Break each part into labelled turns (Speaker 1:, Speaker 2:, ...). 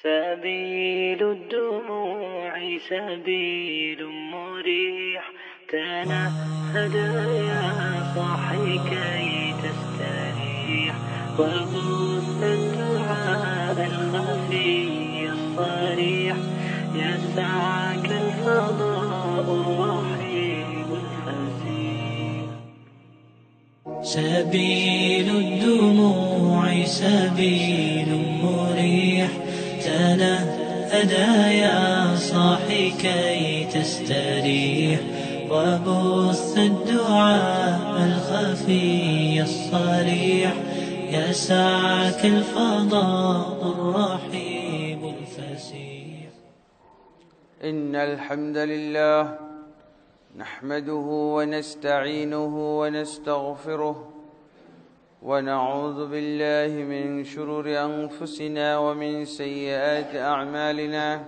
Speaker 1: سبيل الدموع سبيل مريح، تنهد يا صاحي كي تستريح، وبث الدعاء الخفي الصريح، يسعك الفضاء الرحيم الفسيح. سبيل الدموع سبيل مريح، تنهدى يا صاحي كي تستريح، وبث الدعاء الخفي الصريح، يسعك الفضاء الرحيم الفسيح.
Speaker 2: إن الحمد لله نحمده ونستعينه ونستغفره، ونعوذ بالله من شرور أنفسنا ومن سيئات أعمالنا.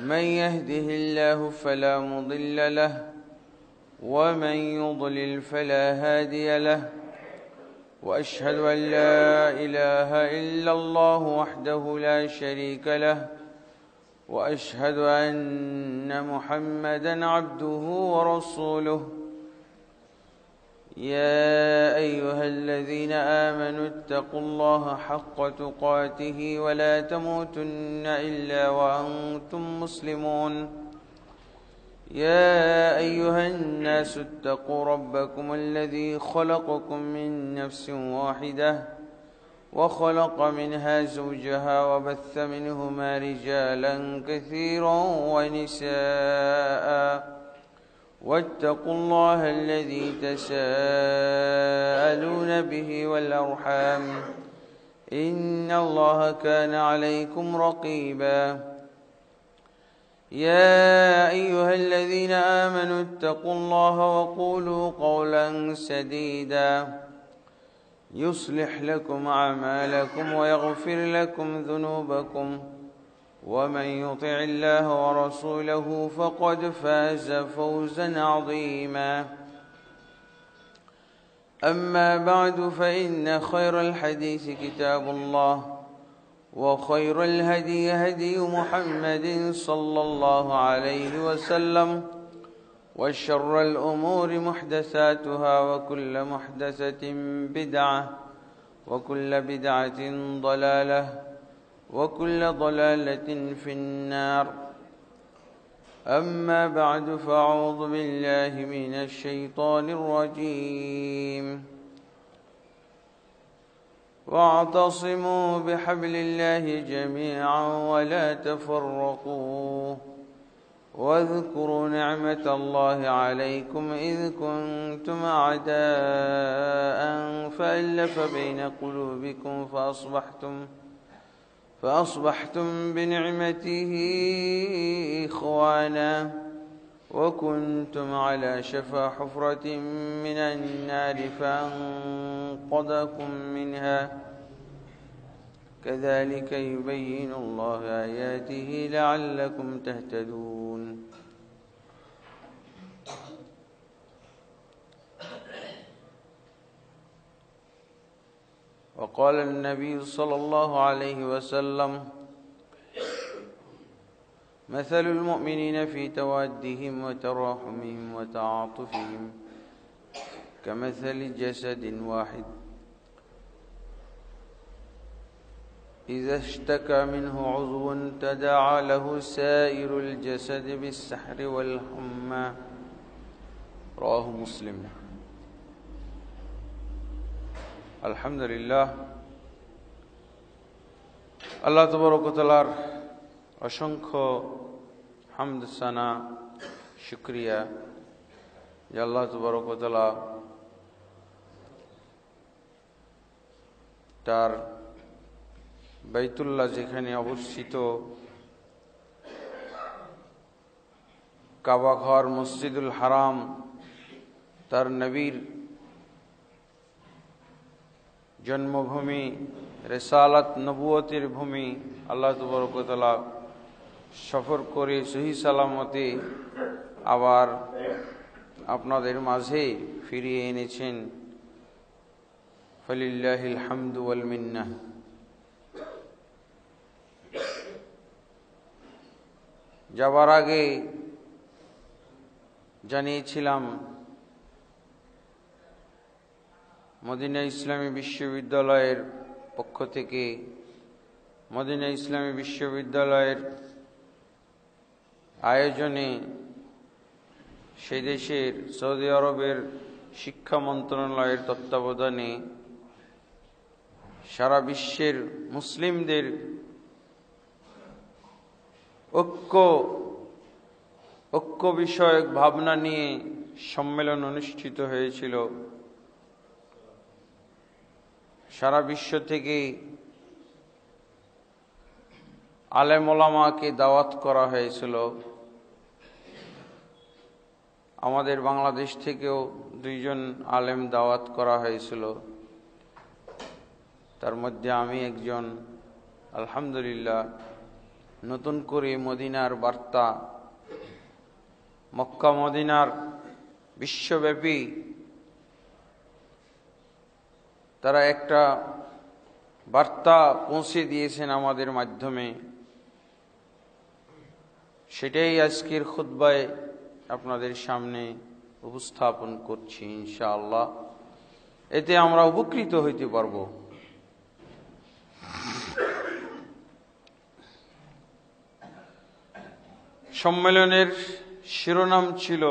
Speaker 2: من يهده الله فلا مضل له، ومن يضلل فلا هادي له، وأشهد أن لا إله إلا الله وحده لا شريك له، وأشهد أن محمدًا عبده ورسوله. يا أيها الذين آمنوا اتقوا الله حق تقاته ولا تموتن إلا وأنتم مسلمون. يا أيها الناس اتقوا ربكم الذي خلقكم من نفس واحدة، وخلق منها زوجها، وبث منهما رجالا كثيرا ونساء. واتقوا الله الذي تساءلون به والأرحام، إن الله كان عليكم رقيبا. يا أيها الذين آمنوا اتقوا الله وقولوا قولا سديدا، يصلح لكم أعمالكم ويغفر لكم ذنوبكم، ومن يطع الله ورسوله فقد فاز فوزا عظيما. أما بعد، فإن خير الحديث كتاب الله، وخير الهدي هدي محمد صلى الله عليه وسلم، وشر الأمور محدثاتها، وكل محدثة بدعة، وكل بدعة ضلالة، وكل ضلالة في النار. أما بعد، فأعوذ بالله من الشيطان الرجيم. واعتصموا بحبل الله جميعا ولا تفرقوا، واذكروا نعمة الله عليكم إذ كنتم أعداء فألف بين قلوبكم فأصبحتم بنعمته إخوانا، وكنتم على شفا حفرة من النار فأنقذكم منها. كذلك يبين الله آياته لعلكم تهتدون. وقال النبي صلى الله عليه وسلم: مثل المؤمنين في توادهم وتراحمهم وتعاطفهم كمثل جسد واحد إذا اشتكى منه عضو تداعى له سائر الجسد بالسحر والحمى. رواه مسلم। আলহামদুলিল্লাহ, আল্লাহ তাবারক ওয়া তাআলার অসংখ্য হামদ সানা শুকরিয়া যে আল্লাহ তাবারক ওয়া তাআলা তার বাইতুল্লাহ যেখানে অবস্থিত কাবা ঘর মসজিদুল হারাম, তার নবীর জন্মভূমি, রিসালাত নবুয়তের ভূমি, আল্লাহ তাবারক ওয়া তাআলা সফর করে সহি সালামতে আবার আপনাদের মাঝে ফিরিয়ে এনেছেন। ফালিল্লাহিল হামদু ওয়াল মিন্নাহ। যাবার আগে জানিয়েছিলাম মদিনা ইসলামী বিশ্ববিদ্যালয়ের পক্ষ থেকে মদিনা ইসলামী বিশ্ববিদ্যালয়ের আয়োজনে সেই দেশের সৌদি আরবের শিক্ষা মন্ত্রণালয়ের তত্ত্বাবধানে সারা বিশ্বের মুসলিমদের ঐক্য বিষয়ক ভাবনা নিয়ে সম্মেলন অনুষ্ঠিত হয়েছিল। সারা বিশ্ব থেকে আলেম ওলামাকে দাওয়াত করা হয়েছিল। আমাদের বাংলাদেশ থেকেও 2 জন আলেম দাওয়াত করা হয়েছিল, তার মধ্যে আমি একজন। আলহামদুলিল্লাহ, নতুন করে মদিনার বার্তা, মক্কা মদিনার বিশ্বব্যাপী তারা একটা বার্তা পৌঁছে দিয়েছেন আমাদের মাধ্যমে। সেটাই আজকের খুতবায় আপনাদের সামনে উপস্থাপন করছি ইনশাআল্লাহ। এতে আমরা উপকৃত হইতে পারব। সম্মেলনের শিরোনাম ছিল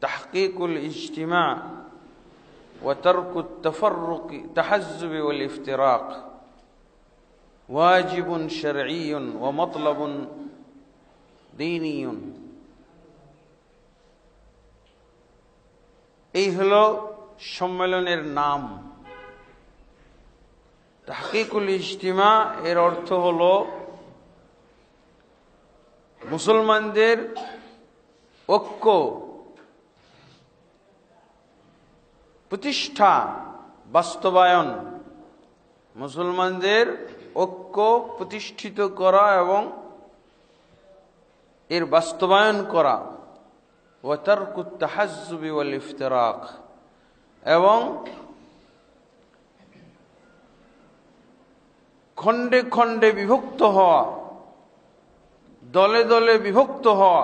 Speaker 2: তাহকিকুল ইজতিমা ওয়া তারকুত তাফাররুক তাহাজ্জুব ওয়াল ইফতিরাক ওয়াজিবুন শারঈয়ুন ওয়া মাতলাবুন দীনিয়ুন। এই হলো সম্মেলনের নাম। তাহকিকুল ইজতিমা এর অর্থ হলো মুসলমানদের ঐক্য প্রতিষ্ঠা, বাস্তবায়ন, মুসলমানদের ঐক্য প্রতিষ্ঠিত করা এবং এর বাস্তবায়ন করা। ওয়া তারকুত তাহাজ্জুব ওয়াল ইফতিরাক, এবং খণ্ডে খণ্ডে বিভক্ত হওয়া, দলে দলে বিভক্ত হওয়া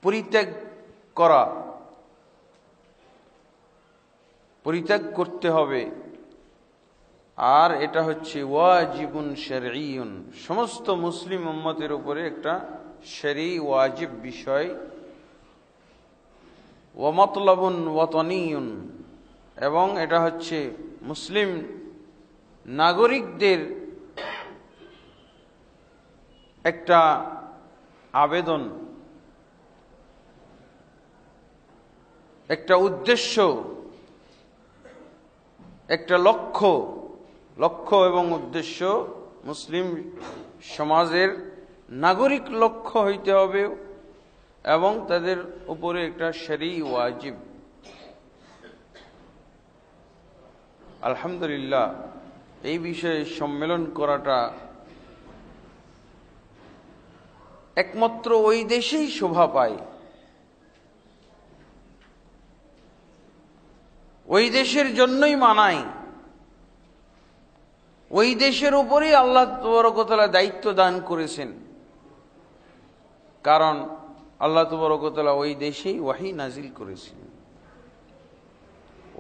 Speaker 2: পরিত্যাগ করা, পরিত্যাগ করতে হবে। আর এটা হচ্ছে ওয়াজিবুন শারঈয়ুন, সমস্ত মুসলিম উম্মতের উপরে একটা শরঈ ওয়াজিব বিষয়। ওয়া মাতলাবুন ওয়াতানিয়ুন, এবং এটা হচ্ছে মুসলিম নাগরিকদের একটা আবেদন, একটা উদ্দেশ্য, একটা লক্ষ্য এবং উদ্দেশ্য মুসলিম সমাজের নাগরিক লক্ষ্য হইতে হবে, এবং তাদের উপরে একটা শরঈ ওয়াজিব। আলহামদুলিল্লাহ, এই বিষয়ে সম্মেলন করাটা একমাত্র ওই দেশেই শোভা পায়, ওই দেশের জন্যই মানায়, ওই দেশের উপরেই আল্লাহ তাবারক ওয়া তাআলা দায়িত্ব দান করেছেন। কারণ আল্লাহ তাবারক ওয়া তাআলা ওই দেশেই ওহী নাজিল করেছেন।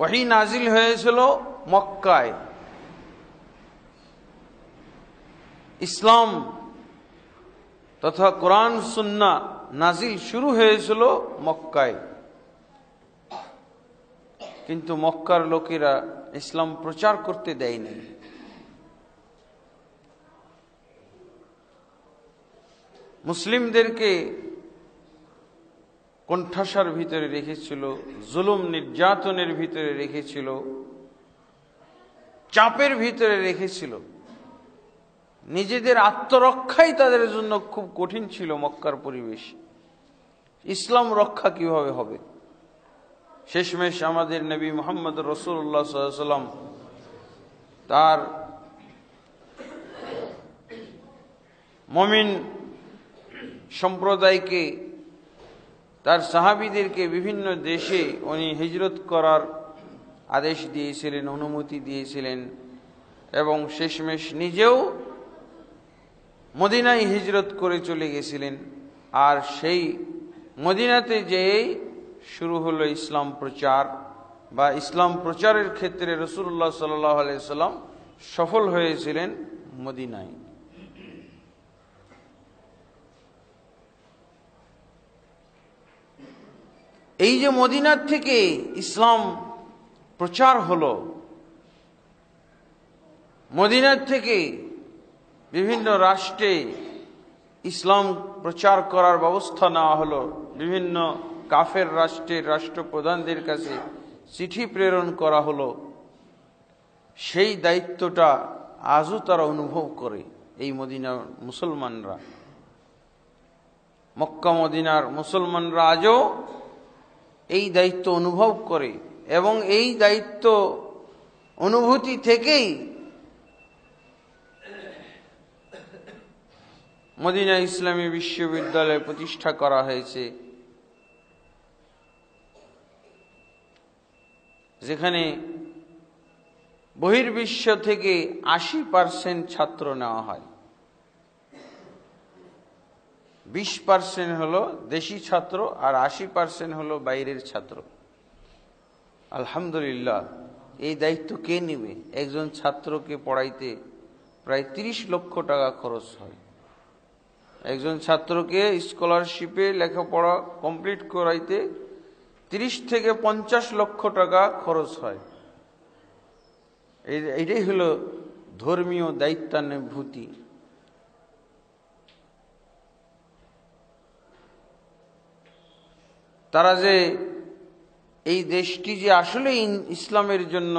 Speaker 2: ওহী নাজিল হয়েছিল মক্কায়, ইসলাম তথা কোরআন সুন্নাহ নাজিল শুরু হয়েছিল মক্কায়। কিন্তু মক্কার লোকেরা ইসলাম প্রচার করতে দেয়নি। মুসলিমদেরকে কোণঠাসার ভিতরে রেখেছিল, জুলুম নির্যাতনের ভিতরে রেখেছিল, চাপের ভিতরে রেখেছিল। নিজেদের আত্মরক্ষাই তাদের জন্য খুব কঠিন ছিল মক্কার পরিবেশ। ইসলাম রক্ষা কিভাবে হবে? শেষমেশ আমাদের নবী মুহাম্মদ রাসূলুল্লাহ সাল্লাল্লাহু আলাইহি ওয়াসাল্লাম তার মুমিন সম্প্রদায়কে, তার সাহাবীদেরকে বিভিন্ন দেশে উনি হিজরত করার আদেশ দিয়েছিলেন, অনুমতি দিয়েছিলেন, এবং শেষমেশ নিজেও মদিনায় হিজরত করে চলে গেছিলেন। আর সেই মদিনাতে যেই শুরু হলো ইসলাম প্রচার, বা ইসলাম প্রচারের ক্ষেত্রে রাসূলুল্লাহ সাল্লাল্লাহু আলাইহি সাল্লাম সফল হয়েছিলেন মদিনায়। এই যে মদিনার থেকে ইসলাম প্রচার হলো, মদিনার থেকে বিভিন্ন রাষ্ট্রে ইসলাম প্রচার করার ব্যবস্থা নেওয়া হলো, বিভিন্ন কাফের রাষ্ট্রের রাষ্ট্রপ্রধানদের কাছে চিঠি প্রেরণ করা হলো। সেই দায়িত্বটা আজও তারা অনুভব করে। এই মদিনার মুসলমানরা, মক্কা মদিনার মুসলমানরা আজও এই দায়িত্ব অনুভব করে, এবং এই দায়িত্ব অনুভূতি থেকেই মদিনা ইসলামী বিশ্ববিদ্যালয় প্রতিষ্ঠা করা হয়েছে, যেখানে বহির্বিশ্ব থেকে 80% ছাত্র নেওয়া হয়। 20% হলো দেশি ছাত্র আর 80% হলো বাইরের ছাত্র। আলহামদুলিল্লাহ, এই দায়িত্ব কে নেবে? একজন ছাত্রকে পড়াইতে প্রায় 30 লক্ষ টাকা খরচ হয়। একজন ছাত্রকে স্কলারশিপে লেখাপড়া কমপ্লিট করাইতে 30 থেকে 50 লক্ষ টাকা খরচ হয়। এইটাই হলো ধর্মীয় দায়িত্বানুভূতি। তারা যে এই দেশটি যে আসলে ইসলামের জন্য,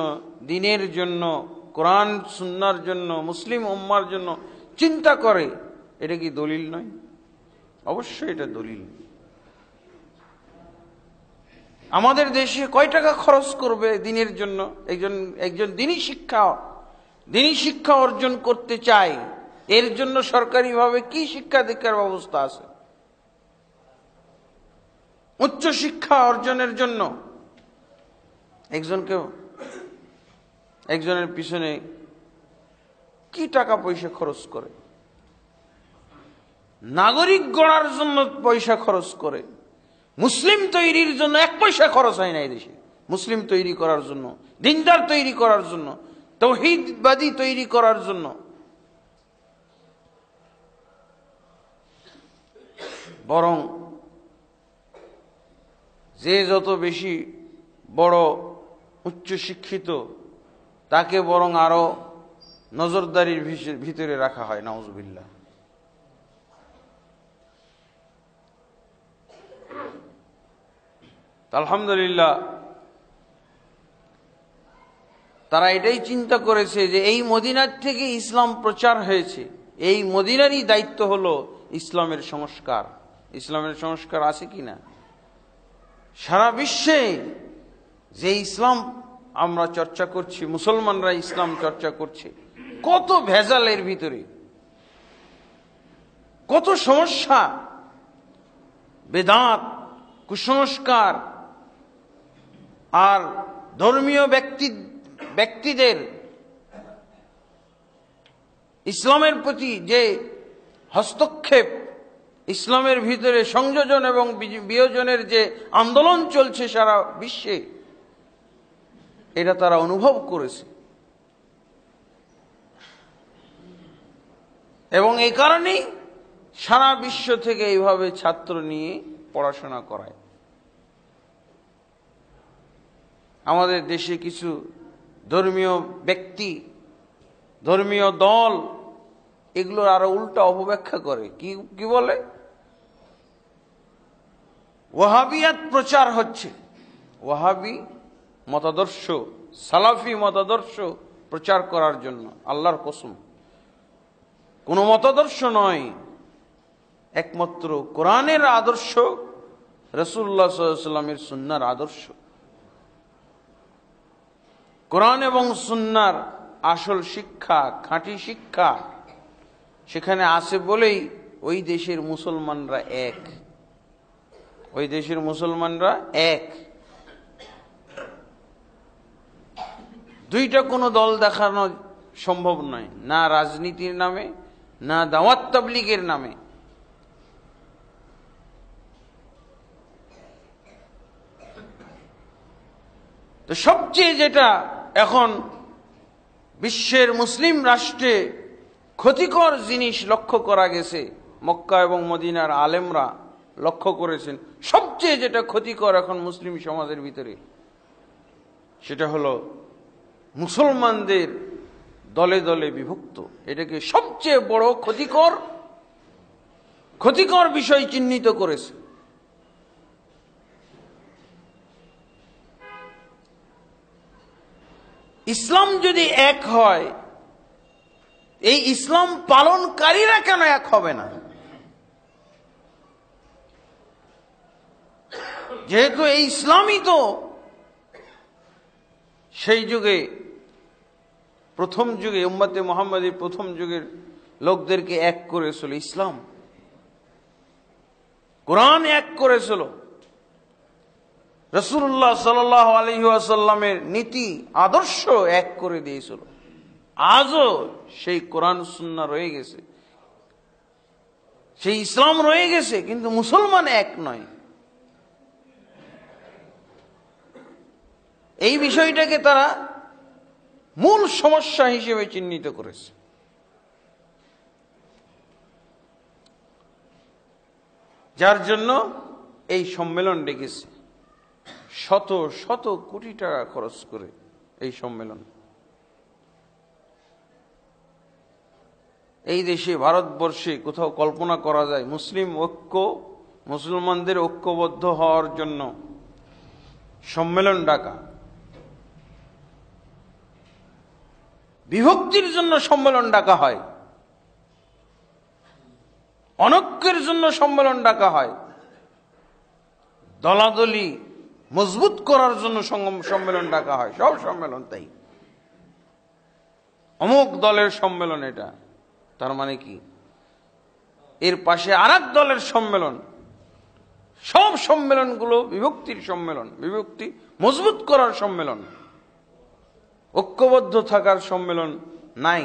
Speaker 2: দ্বীনের জন্য, কোরআন সুন্নাহর জন্য, মুসলিম উম্মার জন্য চিন্তা করে, এটা কি দলিল নয়? অবশ্যই এটা দলিল। আমাদের দেশে কয় টাকা খরচ করবে দ্বীনের জন্য? একজন দ্বীনী শিক্ষা অর্জন করতে চায়, এর জন্য সরকারিভাবে কি শিক্ষা দীক্ষার ব্যবস্থা আছে? উচ্চ শিক্ষা অর্জনের জন্য একজনের পিছনে কি টাকা পয়সা খরচ করে? নাগরিক গড়ার জন্য পয়সা খরচ করে, মুসলিম তৈরির জন্য 1 পয়সা খরচ হয় না এই দেশে। মুসলিম তৈরি করার জন্য, দিনদার তৈরি করার জন্য, তাওহীদবাদী তৈরি করার জন্য। বরং যে যত বেশি বড় উচ্চ শিক্ষিত, তাকে বরং আরো নজরদারির ভিতরে রাখা হয়। নাউজুবিল্লাহ। আলহামদুলিল্লাহ, তারা এটাই চিন্তা করেছে যে এই মদিনার থেকে ইসলাম প্রচার হয়েছে, এই মদিনারই দায়িত্ব হলো ইসলামের সংস্কার। ইসলামের সংস্কার আছে কিনা? সারা বিশ্বে যে ইসলাম আমরা চর্চা করছি, মুসলমানরা ইসলাম চর্চা করছে, কত ভেজালের ভিতরে, কত সমস্যা, বেদাত, কুসংস্কার, আর ধর্মীয় ব্যক্তিদের ইসলামের প্রতি যে হস্তক্ষেপ, ইসলামের ভিতরে সংযোজন এবং বিয়োজনের যে আন্দোলন চলছে সারা বিশ্বে, এটা তারা অনুভব করেছে। এবং এই কারণেই সারা বিশ্ব থেকে এইভাবে ছাত্র নিয়ে পড়াশোনা করায়। আমাদের দেশে কিছু ধর্মীয় ব্যক্তি, ধর্মীয় দল এগুলোর আরো উল্টা অপব্যাখ্যা করে। কি বলে? ওয়াহাবিয়াত প্রচার হচ্ছে, ওয়াহাবি মতাদর্শ, সালাফি মতাদর্শ প্রচার করার জন্য। আল্লাহর কসম, কোন মতাদর্শ নয়, একমাত্র কোরআনের আদর্শ, রাসূলুল্লাহ সাল্লাল্লাহু আলাইহি ওয়াসাল্লামের সুন্নাহর আদর্শ। কোরআন এবং সুন্নাহর আসল শিক্ষা, খাঁটি শিক্ষা সেখানে আছে বলেই ওই দেশের মুসলমানরা এক। ওই দেশের মুসলমানরা এক। দুইটা কোনো দল দেখানো সম্ভব নয়, না রাজনীতির নামে, না দাওয়াত তাবলীগের নামে। তো সবচেয়ে যেটা এখন বিশ্বের মুসলিম রাষ্ট্রে ক্ষতিকর জিনিস লক্ষ্য করা গেছে, মক্কা এবং মদিনার আলেমরা লক্ষ্য করেছেন, সবচেয়ে যেটা ক্ষতিকর এখন মুসলিম সমাজের ভিতরে, সেটা হলো মুসলমানদের দলে দলে বিভক্ত। এটাকে সবচেয়ে বড় ক্ষতিকর বিষয় চিহ্নিত করেছে। ইসলাম যদি এক হয়, এই ইসলাম পালনকারীরা কেন এক হবে না? যেহেতু এই ইসলামই তো সেই যুগে, প্রথম যুগে উম্মতে মুহাম্মাদীর প্রথম যুগের লোকদেরকে এক করেছিল ইসলাম, কোরআন এক করেছিল, রাসূলুল্লাহ সাল্লাল্লাহু আলাইহি ওয়াসাল্লামের নীতি আদর্শ এক করে দিয়েছিল। আজও সেই কোরআন সুন্নাহ রয়ে গেছে, সেই ইসলাম রয়ে গেছে, কিন্তু মুসলমান এক নয়। এই বিষয়টাকে তারা মূল সমস্যা হিসেবে চিহ্নিত করেছে। যার জন্য এই সম্মেলন ডেকেছে, শত শত কোটি টাকা খরচ করে এই সম্মেলন। এই দেশে ভারতবর্ষে কোথাও কল্পনা করা যায় মুসলিম ঐক্য, মুসলমানদের ঐক্যবদ্ধ হওয়ার জন্য সম্মেলন ডাকা? বিভক্তির জন্য সম্মেলন ডাকা হয়, অনৈক্যের জন্য সম্মেলন ডাকা হয়, দলাদলি মজবুত করার জন্য সম্মেলন ডাকা হয়। সব সম্মেলন তাই, অমুক দলের সম্মেলন এটা, তার মানে কি এর পাশে আরেক দলের সম্মেলন। সব সম্মেলনগুলো বিভক্তির সম্মেলন, বিভক্তি মজবুত করার সম্মেলন, ঐক্যবদ্ধ থাকার সম্মেলন নাই।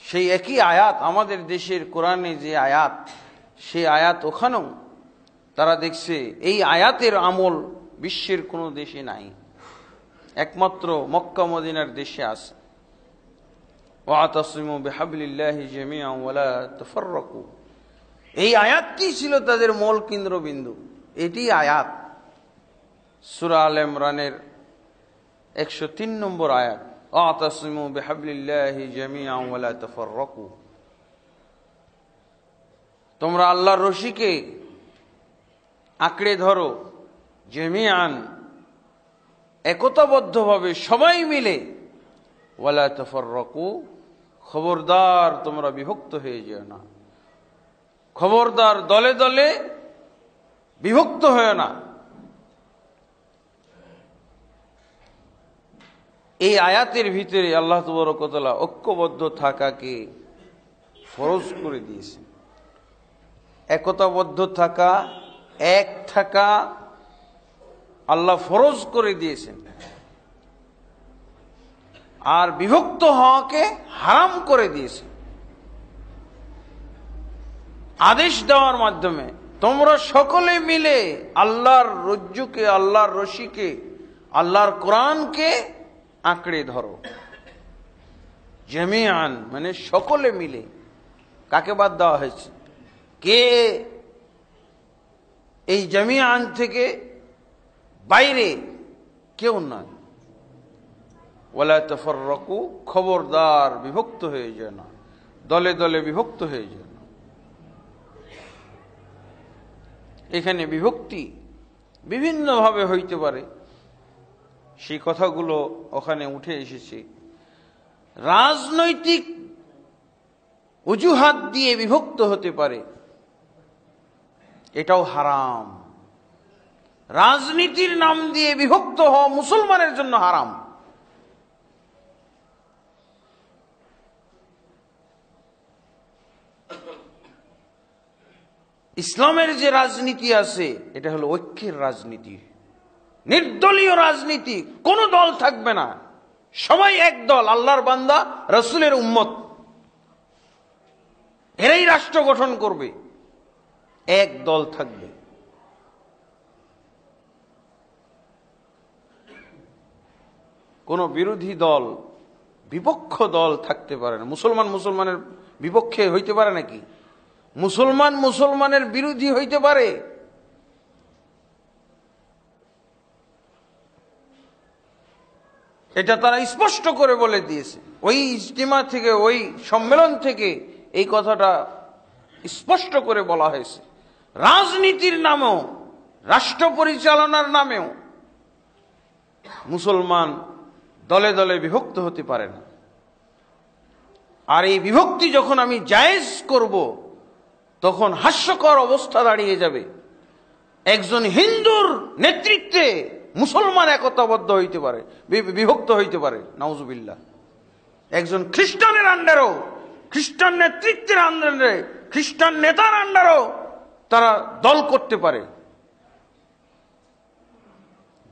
Speaker 2: সেই একই আয়াত আমাদের দেশের কোরআনে যে আয়াত, সেই আয়াত ওখানেও তারা দেখছে এই আয়াতের আমল বিশ্বের কোনো দেশে নাই, একমাত্র মক্কা মদিনার দেশে আছে। ওয়াতাসিমু বিহাবলিল্লাহি জামিআন ওয়ালা তাফাররাকু, এই আয়াতটি ছিল তাদের মূল কেন্দ্রবিন্দু। এটি আয়াত সূরা আলে ইমরানের 103 নম্বর আয়াত, ওয়াতাসিমু বিহাবলিল্লাহি জামিআন ওয়ালা তাফাররাকু, তোমরা আল্লাহর রশিকে আঁকড়ে ধরো, জামিআন একতাবদ্ধভাবে সবাই মিলে, ওয়ালা তাফাররাকু খবরদার তোমরা বিভক্ত হয়ে যেও না, খবরদার দলে দলে বিভক্ত হয়েও না। এই আয়াতের ভিতরে আল্লাহ তাবারক ওয়া তাআলা ঐক্যবদ্ধ থাকাকে ফরজ করে দিয়েছেন। একতাবদ্ধ থাকা, এক থাকা আল্লাহ ফরজ করে দিয়েছেন, আর বিভক্ত হওয়াকে হারাম করে দিয়েছেন আদেশ দেওয়ার মাধ্যমে। তোমরা সকলে মিলে আল্লাহর রজ্জুকে, আল্লাহর রশিকে, আল্লাহর কোরআনকে আঁকড়ে ধরো। জামিআন মানে সকলে মিলে। কাকে বাদ দেওয়া হয়েছে? কে এই জামিআন থেকে বাইরে? কেউ নয়। ওয়ালা তাফাররাকু খবরদার বিভক্ত হয়ে যায় না, দলে দলে বিভক্ত হয়ে যায় না। এখানে বিভক্তি বিভিন্নভাবে হইতে পারে, সেই কথাগুলো ওখানে উঠে এসেছে। রাজনৈতিক অজুহাত দিয়ে বিভক্ত হতে পারে, এটাও হারাম। রাজনীতির নাম দিয়ে বিভক্ত হওয়া মুসলমানের জন্য হারাম। ইসলামের যে রাজনীতি আছে এটা হলো ঐক্যের রাজনীতি, নির্দলীয় রাজনীতি। কোন দল থাকবে না, সবাই এক দল, আল্লাহর বান্দা, রাসূলের উম্মত, এরাই রাষ্ট্র গঠন করবে, এক দল থাকবে। কোন বিরোধী দল, বিপক্ষ দল থাকতে পারে না। মুসলমান মুসলমানের বিপক্ষে হইতে পারে নাকি? মুসলমান মুসলমানের বিরোধী হইতে পারে? এটা তারা স্পষ্ট করে বলে দিয়েছে। ওই ইজতিমা থেকে, ওই সম্মেলন থেকে এই কথাটা স্পষ্ট করে বলা হয়েছে। রাজনীতির নামেও, রাষ্ট্র পরিচালনার নামেও মুসলমান দলে দলে বিভক্ত হতে পারে না। আর এই বিভক্তি যখন আমি জায়েজ করব, তখন হাস্যকর অবস্থা দাঁড়িয়ে যাবে। একজন হিন্দুর নেতৃত্বে মুসলমান একতাবদ্ধ হইতে পারে, বিভক্ত হইতে পারে, নাউজুবিল্লাহ। একজন খ্রিস্টানের আন্ডারও, খ্রিস্টান নেতৃত্বের আন্ডারে, খ্রিস্টান নেতার আন্ডারও তারা দল করতে পারে।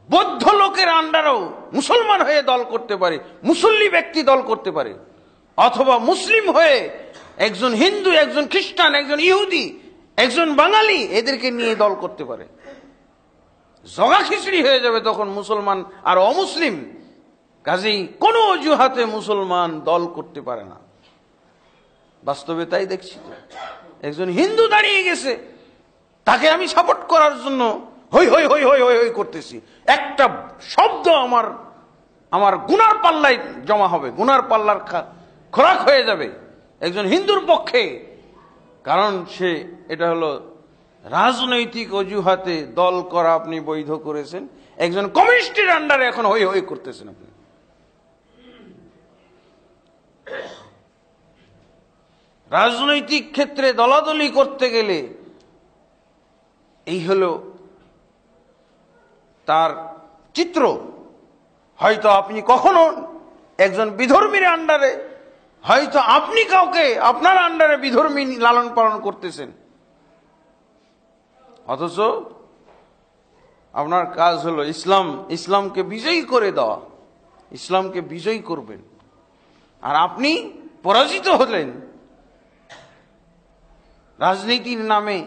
Speaker 2: বৌদ্ধ লোকের আন্ডারও মুসলমান হয়ে দল করতে পারে, মুসল্লি ব্যক্তি দল করতে পারে। অথবা মুসলিম হয়ে একজন হিন্দু, একজন খ্রিস্টান, একজন ইহুদি, একজন বাঙালি, এদেরকে নিয়ে দল করতে পারে। জগা খিচড়ি হয়ে যাবে তখন মুসলমান আর অমুসলিম। কাজেই কোন অজুহাতে মুসলমান দল করতে পারে না। বাস্তবে তাই দেখছি তো। একজন হিন্দু দাঁড়িয়ে গেছে, তাকে আমি সাপোর্ট করার জন্য হই হই হই হই হই হই করতেছি। একটা শব্দ আমার গুনার পাল্লায় জমা হবে, গুনার পাল্লার খোরাক হয়ে যাবে একজন হিন্দুর পক্ষে। কারণ সে, এটা হলো রাজনৈতিক অজুহাতে দল করা আপনি বৈধ করেছেন। একজন কমিউনিস্টের আন্ডারে এখন হই হই করতেছেন আপনি। রাজনৈতিক ক্ষেত্রে দলাদলি করতে গেলে এই হলো তার চিত্র। হয়তো আপনি কখনো একজন বিধর্মীর আন্ডারে, হয়তো আপনি কাউকে আপনার আন্ডারে বিধর্মী লালন পালন করতেছেন, অথচ আপনার কাজ হলো ইসলামকে বিজয়ী করে দেওয়া, ইসলামকে বিজয়ী করবেন। আর আপনি পরাজিত হলেন রাজনীতির নামে।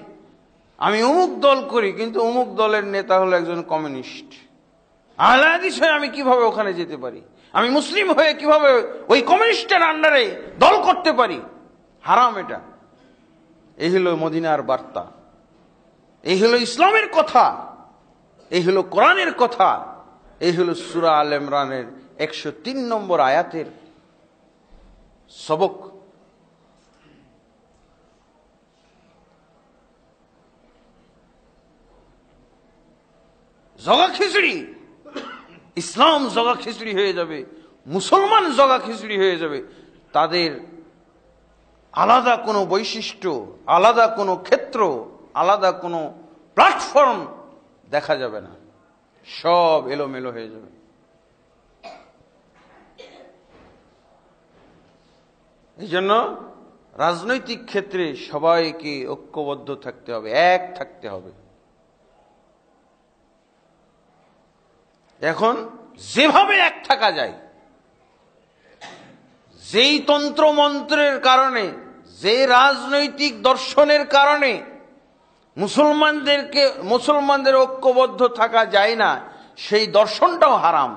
Speaker 2: আমি অমুক দল করি, কিন্তু অমুক দলের নেতা হলো একজন কমিউনিস্ট। আহলে হাদিস হয়ে আমি কিভাবে ওখানে যেতে পারি? আমি মুসলিম হয়ে কিভাবে ওই কমিউনিস্টের আন্ডারে দল করতে পারি? হারাম এটা। এই হলো মদিনার বার্তা, এই হলো ইসলামের কথা, এই হলো কোরআনের কথা, এই হলো সূরা আল ইমরানের 103 নম্বর আয়াতের সবক। জগা খিচড়ি, ইসলাম জগা খিচড়ি হয়ে যাবে, মুসলমান জগা খিচড়ি হয়ে যাবে। তাদের আলাদা কোনো বৈশিষ্ট্য, আলাদা কোনো ক্ষেত্র, আলাদা কোনো প্ল্যাটফর্ম দেখা যাবে না, সব এলোমেলো হয়ে যাবে। এই জন্য রাজনৈতিক ক্ষেত্রে সবাইকে ঐক্যবদ্ধ থাকতে হবে, এক থাকতে হবে। এখন যেভাবে এক থাকা যায়, যেই তন্ত্র মন্ত্রের কারণে, যে রাজনৈতিক দর্শনের কারণে মুসলমানদের ঐক্যবদ্ধ থাকা যায় না, সেই দর্শনটাও হারাম,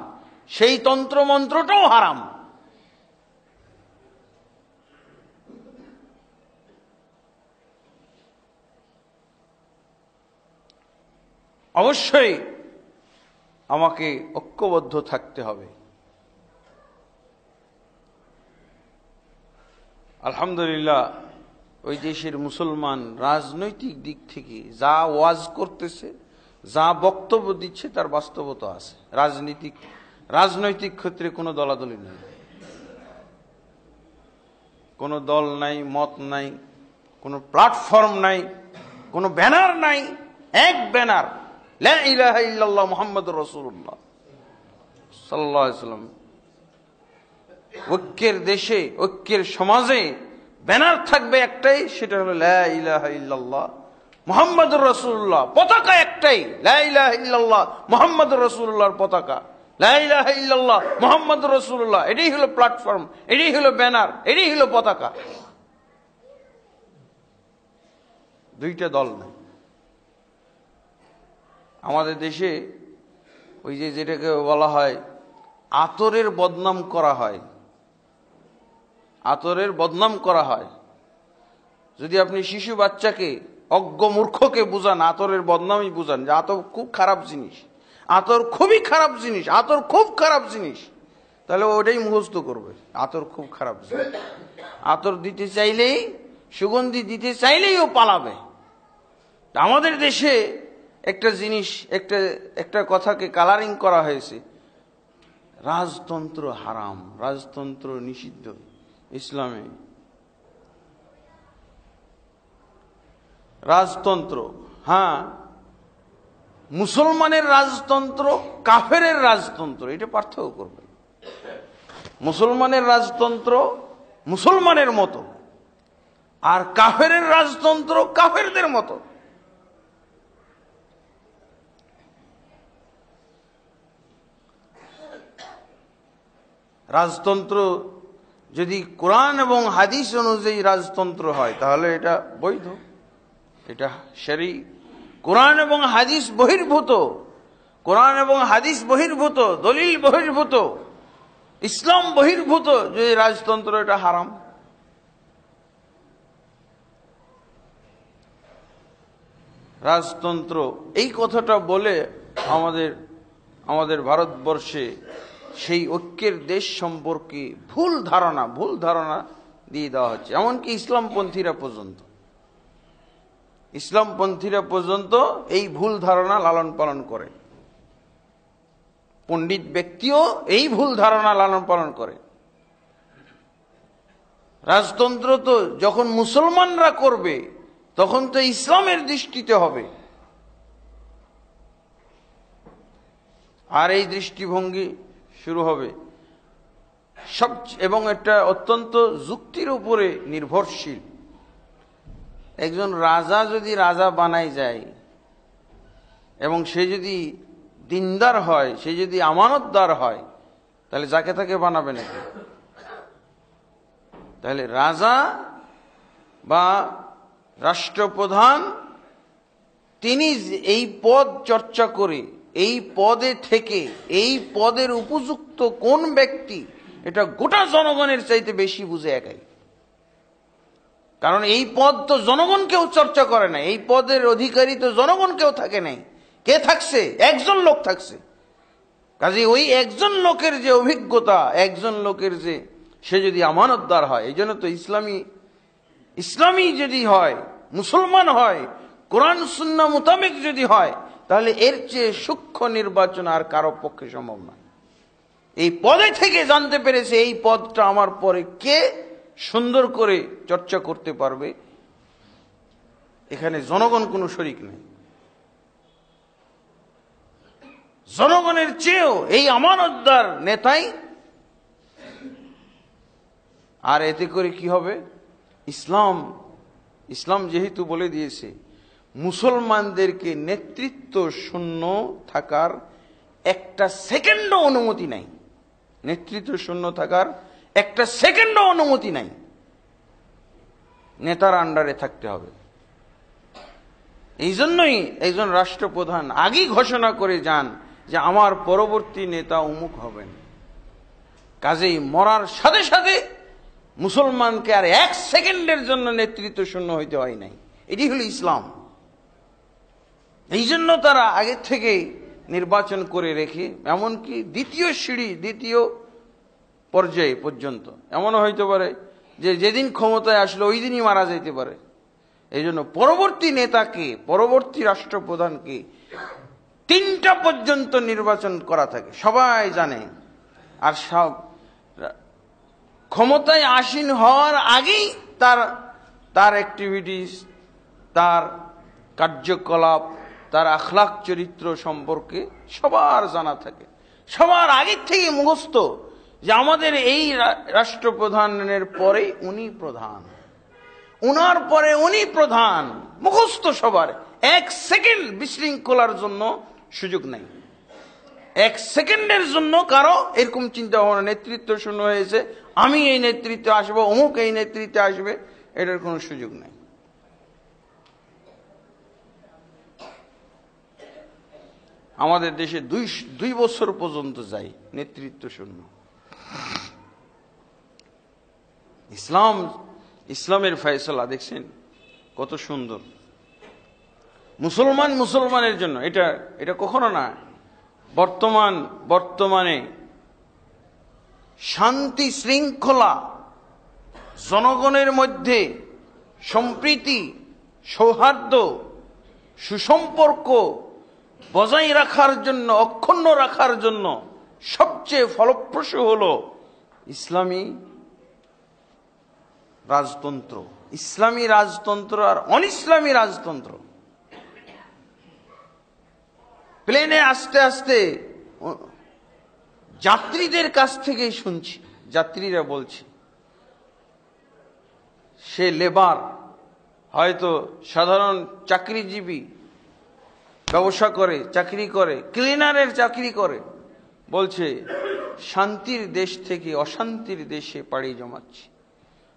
Speaker 2: সেই তন্ত্র মন্ত্রটাও হারাম। অবশ্যই আমাকে ঐক্যবদ্ধ থাকতে হবে। আলহামদুলিল্লাহ, ওই দেশের মুসলমান রাজনৈতিক দিক থেকে যা ওয়াজ করতেছে, যা বক্তব্য দিচ্ছে, তার বাস্তবতা আছে। রাজনৈতিক ক্ষেত্রে কোনো দলাদলি নেই, কোনো দল নাই, মত নাই, কোনো প্ল্যাটফর্ম নাই, কোনো ব্যানার নাই। এক ব্যানার, লা ইলাহা ইল্লাল্লাহ মুহাম্মাদুর রাসূলুল্লাহ সাল্লাল্লাহু আলাইহি ওয়াসাল্লাম। ঐক্যের দেশে, ঐক্যের সমাজে ব্যানার থাকবে একটাই, সেটা হলো লা ইলাহা ইল্লাল্লাহ মুহাম্মাদুর রাসূলুল্লাহ। পতাকা একটাই, লা ইলাহা ইল্লাল্লাহ মুহাম্মাদুর রাসূলুল্লাহর পতাকা। লা ইলাহা ইল্লাল্লাহ মুহাম্মাদুর রাসূলুল্লাহ, এটাই হলো প্ল্যাটফর্ম, এটাই হলো ব্যানার, এটাই হলো পতাকা। দুইটা দল নাই আমাদের দেশে। ওই যে যেটাকে বলা হয় আতরের বদনাম করা হয়, আতরের বদনাম করা হয়। যদি আপনি শিশু বাচ্চাকে, অজ্ঞ মূর্খকে বুঝান, আতরের বদনামই বুঝান যে আতর খুব খারাপ জিনিস, আতর খুবই খারাপ জিনিস, আতর খুব খারাপ জিনিস, তাহলে ওটাই মুখস্থ করবে, আতর খুব খারাপ জিনিস। আতর দিতে চাইলেই, সুগন্ধি দিতে চাইলেই ও পালাবে। আমাদের দেশে একটা জিনিস, একটা কথাকে কালারিং করা হয়েছে, রাজতন্ত্র হারাম, রাজতন্ত্র নিষিদ্ধ ইসলামে। রাজতন্ত্র, হ্যাঁ, মুসলমানের রাজতন্ত্র, কাফেরের রাজতন্ত্র, এটা পার্থক্য করবে। মুসলমানের রাজতন্ত্র মুসলমানের মতো, আর কাফেরের রাজতন্ত্র কাফেরদের মতো। রাজতন্ত্র যদি কোরআন এবং হাদিস অনুযায়ী রাজতন্ত্র হয় তাহলে এটা বৈধ, এটা শরী। কোরআন এবং হাদিস বহির্ভূত, কোরআন এবং হাদিস বহির্ভূত, দলিল বহির্ভূত, ইসলাম বহির্ভূত যদি রাজতন্ত্র, এটা হারাম। রাজতন্ত্র এই কথাটা বলে আমাদের ভারতবর্ষে সেই ঐক্যের দেশ সম্পর্কে ভুল ধারণা দিয়ে দেওয়া হচ্ছে। এমনকি ইসলামপন্থীরা পর্যন্ত এই ভুল ধারণা লালন পালন করে। পণ্ডিত ব্যক্তিও এই ভুল ধারণা লালন পালন করে। রাজতন্ত্র তো যখন মুসলমানরা করবে তখন তো ইসলামের দৃষ্টিতে হবে, আর এই দৃষ্টিভঙ্গি শুরু হবে এবং এটা অত্যন্ত যুক্তির উপরে নির্ভরশীল। একজন রাজা যদি রাজা বানাই যায় এবং সে যদি দিনদার হয়, সে যদি আমানতদার হয়, তাহলে যাকে তাকে বানাবে নাকি? তাহলে রাজা বা রাষ্ট্রপ্রধান তিনি এই পদ চর্চা করে, এই পদে থেকে, এই পদের উপযুক্ত কোন ব্যক্তি, এটা গোটা জনগণের চাইতে বেশি বুঝে একাই। কারণ এই পদ তো জনগণ কেউ চর্চা করে না, এই পদের অধিকারী তো জনগণ কেউ থাকে নাই। কে থাকছে? একজন লোক থাকছে। কাজে ওই একজন লোকের যে অভিজ্ঞতা, একজন লোকের যে সে যদি আমানতদার হয়, এই জন্য তো ইসলামী যদি হয়, মুসলমান হয়, কোরআন সুন্নাহ মোতাবেক যদি হয়, তাহলে এর চেয়ে সূক্ষ্ম নির্বাচন আর কারো পক্ষে সম্ভব না। এই পদে থেকে জানতে পেরেছে এই পদটা আমার পরে কে সুন্দর করে চর্চা করতে পারবে, এখানে জনগণ কোনো শরিক নেই। জনগণের চেয়েও এই আমানতদার নেতাই। আর এতে করে কি হবে? ইসলাম যেহেতু বলে দিয়েছে মুসলমানদেরকে নেতৃত্ব শূন্য থাকার একটা সেকেন্ডও অনুমতি নাই, নেতৃত্ব শূন্য থাকার একটা সেকেন্ডও অনুমতি নাই, নেতার আন্ডারে থাকতে হবে। এই জন্যই একজন রাষ্ট্রপ্রধান আগেই ঘোষণা করে যান যে আমার পরবর্তী নেতা অমুক হবেন। কাজেই মরার সাথে সাথে মুসলমানকে আর এক সেকেন্ডের জন্য নেতৃত্ব শূন্য হইতে হয় নাই। এটি হলো ইসলাম। এই জন্য তারা আগে থেকে নির্বাচন করে রেখে, এমনকি দ্বিতীয় পর্যায়ে পর্যন্ত এমনও হইতে পারে যে যেদিন ক্ষমতায় আসলে ওই দিনই মারা যেতে পারে। এই জন্য পরবর্তী নেতাকে, পরবর্তী রাষ্ট্রপ্রধানকে 3টা পর্যন্ত নির্বাচন করা থাকে, সবাই জানে। আর সব ক্ষমতায় আসীন হওয়ার আগেই তার অ্যাক্টিভিটিস, তার কার্যকলাপ, তার আখলাক চরিত্র সম্পর্কে সবার জানা থাকে, সবার আগের থেকে মুখস্থ যে আমাদের এই রাষ্ট্রপ্রধানের পরে উনি প্রধান, উনার পরে উনি প্রধান, মুখস্থ সবার। এক সেকেন্ড বিশৃঙ্খলার জন্য সুযোগ নাই, এক সেকেন্ডের জন্য কারো এরকম চিন্তা ভাবনা, নেতৃত্ব শূন্য হয়েছে, আমি এই নেতৃত্বে আসবো, অমুক এই নেতৃত্বে আসবে, এটার কোনো সুযোগ নেই। আমাদের দেশে 2 বছর পর্যন্ত যায় নেতৃত্ব শূন্য। ইসলামের ফয়সালা দেখছেন কত সুন্দর। মুসলমানের জন্য এটা কখনো না। বর্তমানে শান্তি শৃঙ্খলা, জনগণের মধ্যে সম্প্রীতি, সৌহার্দ্য, সুসম্পর্ক বজায় রাখার জন্য, অক্ষুণ্ণ রাখার জন্য সবচেয়ে ফলপ্রসূ হলো ইসলামী রাজতন্ত্র। ইসলামী রাজতন্ত্র আর অনিসলামী রাজতন্ত্র। প্লেনে আস্তে আস্তে যাত্রীদের কাছ থেকেই শুনছি, যাত্রীরা বলছে সে লেবার, হয়তো সাধারণ চাকরিজীবী, ব্যবসা করে, চাকরি করে, ক্লিনারের চাকরি করে, বলছে শান্তির দেশ থেকে অশান্তির দেশে পাড়ি জমাচ্ছে।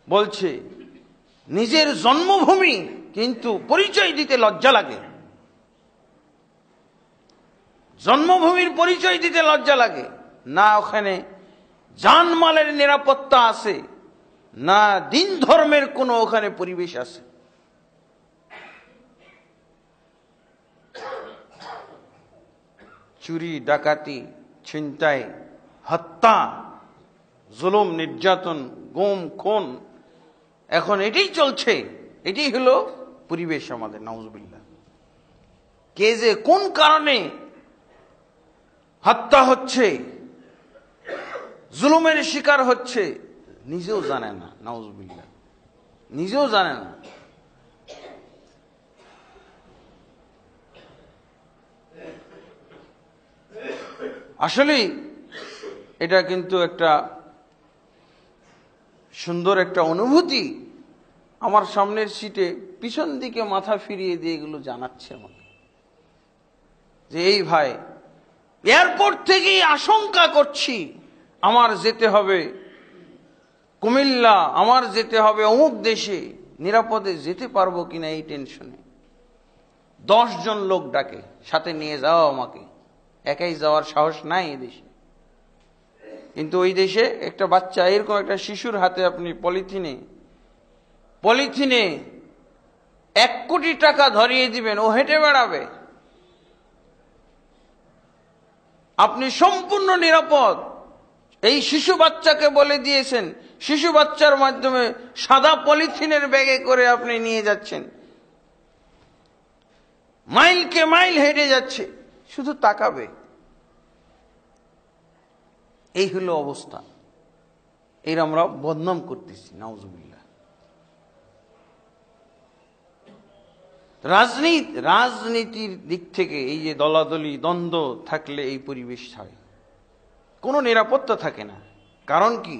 Speaker 2: বলছে নিজের জন্মভূমি কিন্তু পরিচয় দিতে লজ্জা লাগে, জন্মভূমির পরিচয় দিতে লজ্জা লাগে। না ওখানে জানমালের নিরাপত্তা আছে, না দিন ধর্মের কোনো ওখানে পরিবেশ আছে। চুরি, ডাকাতি, ছিনতাই, হত্যা, জুলুম, নির্যাতন, গুম, খুন, এখন এটাই চলছে। এটাই হলো পরিবেশ আমাদের। নাউজুবিল্লাহ। কে যে কোন কারণে হত্যা হচ্ছে, জুলুমের শিকার হচ্ছে, নিজেও জানে না। নাউজুবিল্লাহ, নিজেও জানে না। আসলে এটা কিন্তু একটা সুন্দর একটা অনুভূতি। আমার সামনের সিটে পিছন দিকে মাথা ফিরিয়ে দিয়ে এগুলো জানাচ্ছে আমাকে যে এই ভাই, এয়ারপোর্ট থেকেই আশঙ্কা করছি আমার যেতে হবে কুমিল্লা, আমার যেতে হবে অমুক দেশে, নিরাপদে যেতে পারবো কিনা এই টেনশনে। 10 জন লোক ডাকে সাথে নিয়ে যাও আমাকে, একাই যাওয়ার সাহস নাই এই দেশে। কিন্তু ওই দেশে একটা বাচ্চা, এরকম একটা শিশুর হাতে আপনি পলিথিনে 1 কোটি টাকা ধরিয়ে দিবেন, ও হেঁটে বেড়াবে, আপনি সম্পূর্ণ নিরাপদ। এই শিশু বাচ্চাকে বলে দিয়েছেন, শিশু বাচ্চার মাধ্যমে সাদা পলিথিনের ব্যাগে করে আপনি নিয়ে যাচ্ছেন, মাইলকে মাইল হেঁটে যাচ্ছে, শুধু তাকাবে। এই হলো অবস্থা। এর আমরা বদনাম করতেছি। নাউজুবিল্লাহ। রাজনীতির দিক থেকে এই যে দলাদলি, দ্বন্দ্ব থাকলে এই পরিবেশ হয়, কোনো নিরাপত্তা থাকে না। কারণ কি,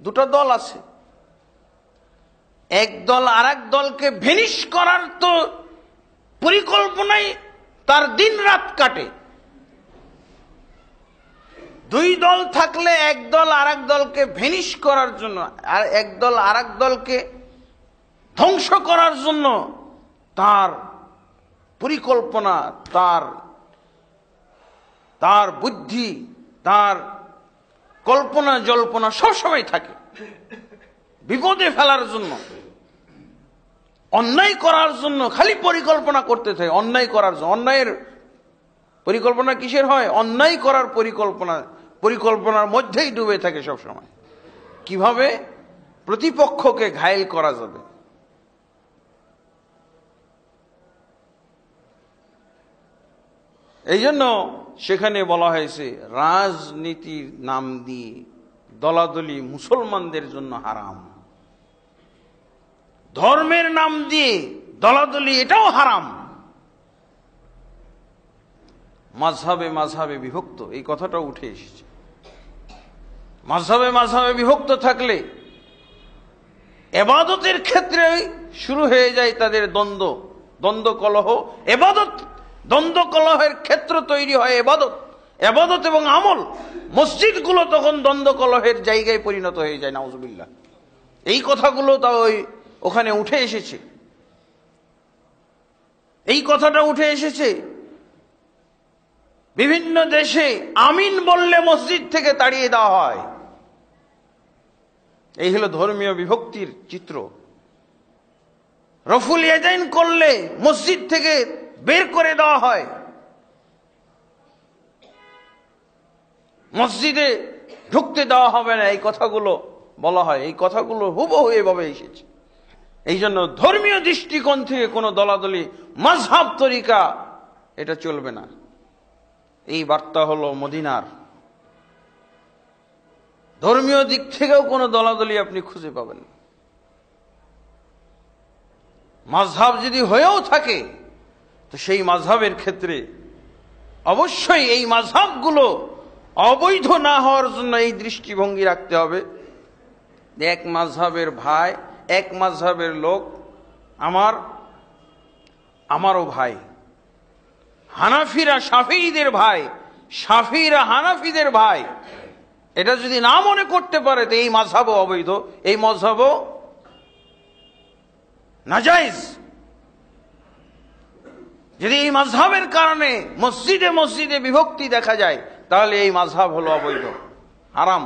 Speaker 2: 2টা দল আছে, এক দল আর এক দলকে ভেনিশ করার তো পরিকল্পনায় তার দিন রাত কাটে। 2 দল থাকলে এক দল আর এক দলকে ভেনিশ করার জন্য, আর এক দল আর এক দলকে ধ্বংস করার জন্য তার পরিকল্পনা, তার বুদ্ধি, তার কল্পনা জল্পনা সবসময় থাকে বিপদে ফেলার জন্য, অন্যায় করার জন্য খালি পরিকল্পনা করতে থাকে। অন্যায় করার জন্য, অন্যায়ের পরিকল্পনা কিসের হয়? অন্যায় করার পরিকল্পনার মধ্যেই ডুবে থাকে সবসময়। কিভাবে প্রতিপক্ষকে ঘায়েল করা যাবে। এই জন্য সেখানে বলা হয়েছে রাজনীতির নাম দিয়ে দলাদলি মুসলমানদের জন্য হারাম, ধর্মের নাম দিয়ে দলাদলি এটাও হারাম। মাযহাবে বিভক্ত, এই কথাটা উঠে এসেছে। মাযহাবে বিভক্ত থাকলে ইবাদতের ক্ষেত্রে শুরু হয়ে যায় তাদের দ্বন্দ্ব কলহ। দ্বন্দ্ব কলহের ক্ষেত্র তৈরি হয় ইবাদত, ইবাদত এবং আমল, মসজিদগুলো তখন দ্বন্দ্ব কলহের জায়গায় পরিণত হয়ে যায়। নাউজুবিল্লাহ। এই কথাগুলো তাও ওখানে উঠে এসেছে, এই কথাটা উঠে এসেছে। বিভিন্ন দেশে আমিন বললে মসজিদ থেকে তাড়িয়ে দেওয়া হয়। এই হলো ধর্মীয় বিভক্তির চিত্র। রফুল ইয়াদাইন করলে মসজিদ থেকে বের করে দেওয়া হয়, মসজিদে ঢুকতে দেওয়া হবে না, এই কথাগুলো বলা হয়। এই কথাগুলো হুবহু এভাবে এসেছে। এই জন্য ধর্মীয় দৃষ্টিকোণ থেকে কোনো দলাদলি, মাযহাব, তরিকা এটা চলবে না। এই বার্তা হলো মদিনার। ধর্মীয় দিক থেকেও কোনো দলাদলি আপনি খুঁজে পাবেন না। মাযহাব যদি হয়েও থাকে তো সেই মাযহাবের ক্ষেত্রে অবশ্যই এই মাযহাবগুলো অবৈধ না হওয়ার জন্য এই দৃষ্টিভঙ্গি রাখতে হবে। এক মাযহাবের ভাই, এক মাযহাবের লোক আমারও ভাই। হানাফিরা শাফিঈদের ভাই, শাফিঈরা হানাফিদের ভাই, এটা যদি না মনে করতে পারে তো এই মাযহাবও অবৈধ, এই মাযহাবও নাজায়েজ। যদি এই মাযহাবের কারণে মসজিদে মসজিদে বিভক্তি দেখা যায় তাহলে এই মাযহাব হলো অবৈধ, হারাম।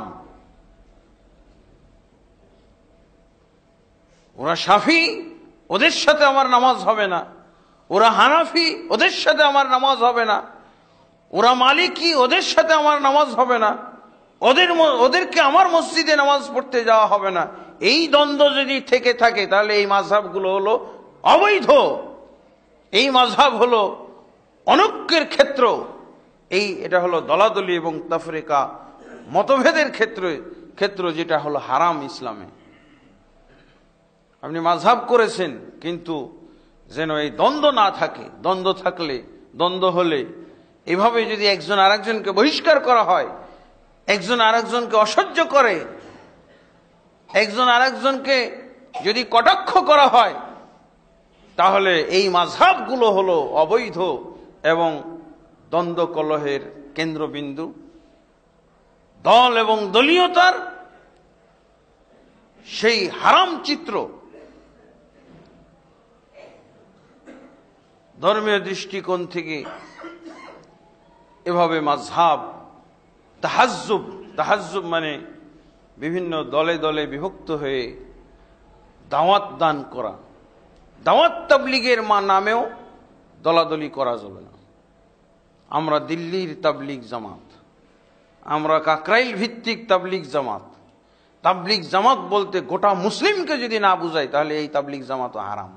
Speaker 2: ওরা শাফি, ওদের সাথে আমার নামাজ হবে না। ওরা হানাফি, ওদের সাথে আমার নামাজ হবে না। ওরা মালিকি, ওদের সাথে আমার নামাজ হবে না। ওদেরকে আমার মসজিদে নামাজ পড়তে যাওয়া হবে না। এই দ্বন্দ্ব যদি থেকে থাকে তাহলে এই মাযহাবগুলো হলো অবৈধ। এই মাযহাব হলো অনৈক্যের ক্ষেত্র। এটা হলো দলাদলি এবং তাফরিকা, মতভেদের ক্ষেত্র, যেটা হলো হারাম ইসলামে। আপনি মাযহাব করেছেন কিন্তু যেন এই দ্বন্দ্ব না থাকে। দ্বন্দ্ব হলে এভাবে যদি একজন আরেকজনকে বহিষ্কার করা হয়, একজন আরেকজনকে অসহ্য করে, একজন আরেকজনকে যদি কটাক্ষ করা হয় তাহলে এই মাযহাবগুলো হলো অবৈধ এবং দ্বন্দ্ব কলহের কেন্দ্রবিন্দু। দল এবং দলীয়তার সেই হারাম চিত্র ধর্মীয় দৃষ্টিকোণ থেকে এভাবে মাযহাব, তাহাজ্জুব মানে বিভিন্ন দলে দলে বিভক্ত হয়ে দাওয়াত দান করা। দাওয়াত তাবলীগের নামেও দলাদলি করা যাবে না। আমরা দিল্লির তাবলীগ জামাত, আমরা কাকরাইল ভিত্তিক তাবলীগ জামাত। তাবলীগ জামাত বলতে গোটা মুসলিমকে যদি না বুঝায় তাহলে এই তাবলীগ জামাত হারাম।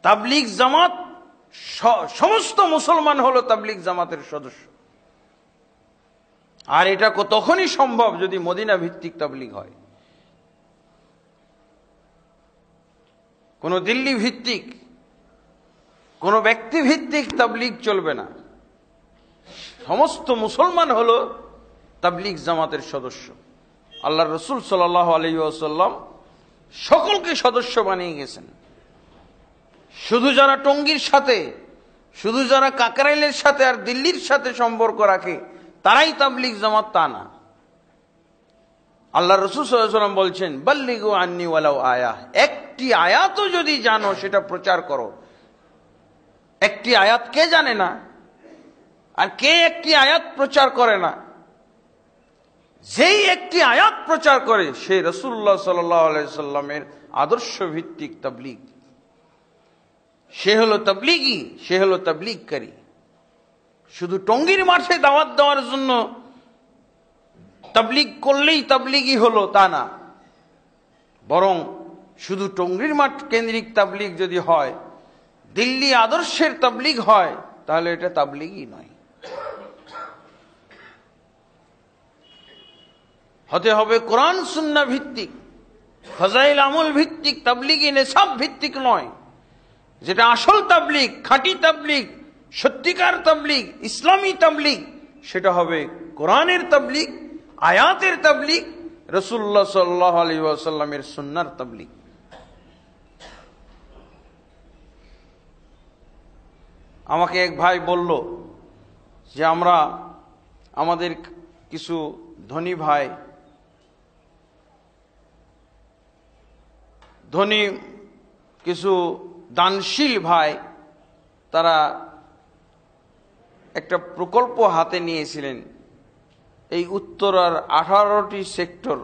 Speaker 2: তাবলীগ জামাত, সমস্ত মুসলমান হলো তাবলীগ জামাতের সদস্য। আর এটা তখনই সম্ভব যদি মদিনা ভিত্তিক তাবলীগ হয়। কোন দিল্লি ভিত্তিক, কোন ব্যক্তি ভিত্তিক তাবলীগ চলবে না। সমস্ত মুসলমান হলো তাবলীগ জামাতের সদস্য। আল্লাহর রাসূল সাল্লাল্লাহু আলাইহি ওয়াসাল্লাম সকলকে সদস্য বানিয়ে গেছেন। শুধু যারা টঙ্গীর সাথে, শুধু যারা কাকরাইলের সাথে আর দিল্লির সাথে সম্পর্ক রাখে তারাই তাবলীগ জামাত, তা না। আল্লাহর রাসূল সাল্লাল্লাহু আলাইহি ওয়াসাল্লাম বলছেন, বাল্লিগু আন্নী ওয়ালাউ আয়া, একটি আয়াতও যদি জানো সেটা প্রচার করো। একটি আয়াত কে জানে না? আর কে একটি আয়াত প্রচার করে না? যেই একটি আয়াত প্রচার করে সে রাসূলুল্লাহ সাল্লাল্লাহু আলাইহি সাল্লামের আদর্শ ভিত্তিক তাবলীগ, সে হলো তাবলীগী, সে হলো তাবলীগকারী। শুধু টঙ্গীর মাঠে দাওয়াত দেওয়ার জন্য তাবলীগ করলেই তাবলীগী হলো তা না, বরং শুধু টঙ্গীর মাঠ কেন্দ্রিক তাবলীগ যদি হয়, দিল্লি আদর্শের তাবলীগ হয়, তাহলে এটা তাবলীগই নয়। হতে হবে কোরআন সুন্নাহ ভিত্তিক, ফাজাইল আমল ভিত্তিক, তাবলীগী নেশাব ভিত্তিক নয়। যেটা আসল তাবলীগ, খাঁটি তাবলীগ, সত্যিকার তাবলীগ, ইসলামী তাবলীগ, সেটা হবে কোরআনের তাবলীগ, আয়াতের তাবলীগ, রাসূলুল্লাহ সাল্লাল্লাহু আলাইহি ওয়াসাল্লামের সুন্নাহর তাবলীগ। আমাকে এক ভাই বলল যে আমরা আমাদের কিছু ধনী ভাই, ধনী কিছু দানশীল ভাই, তারা একটা প্রকল্প হাতে নিয়েছিলেন। এই উত্তরার 18টি সেক্টর,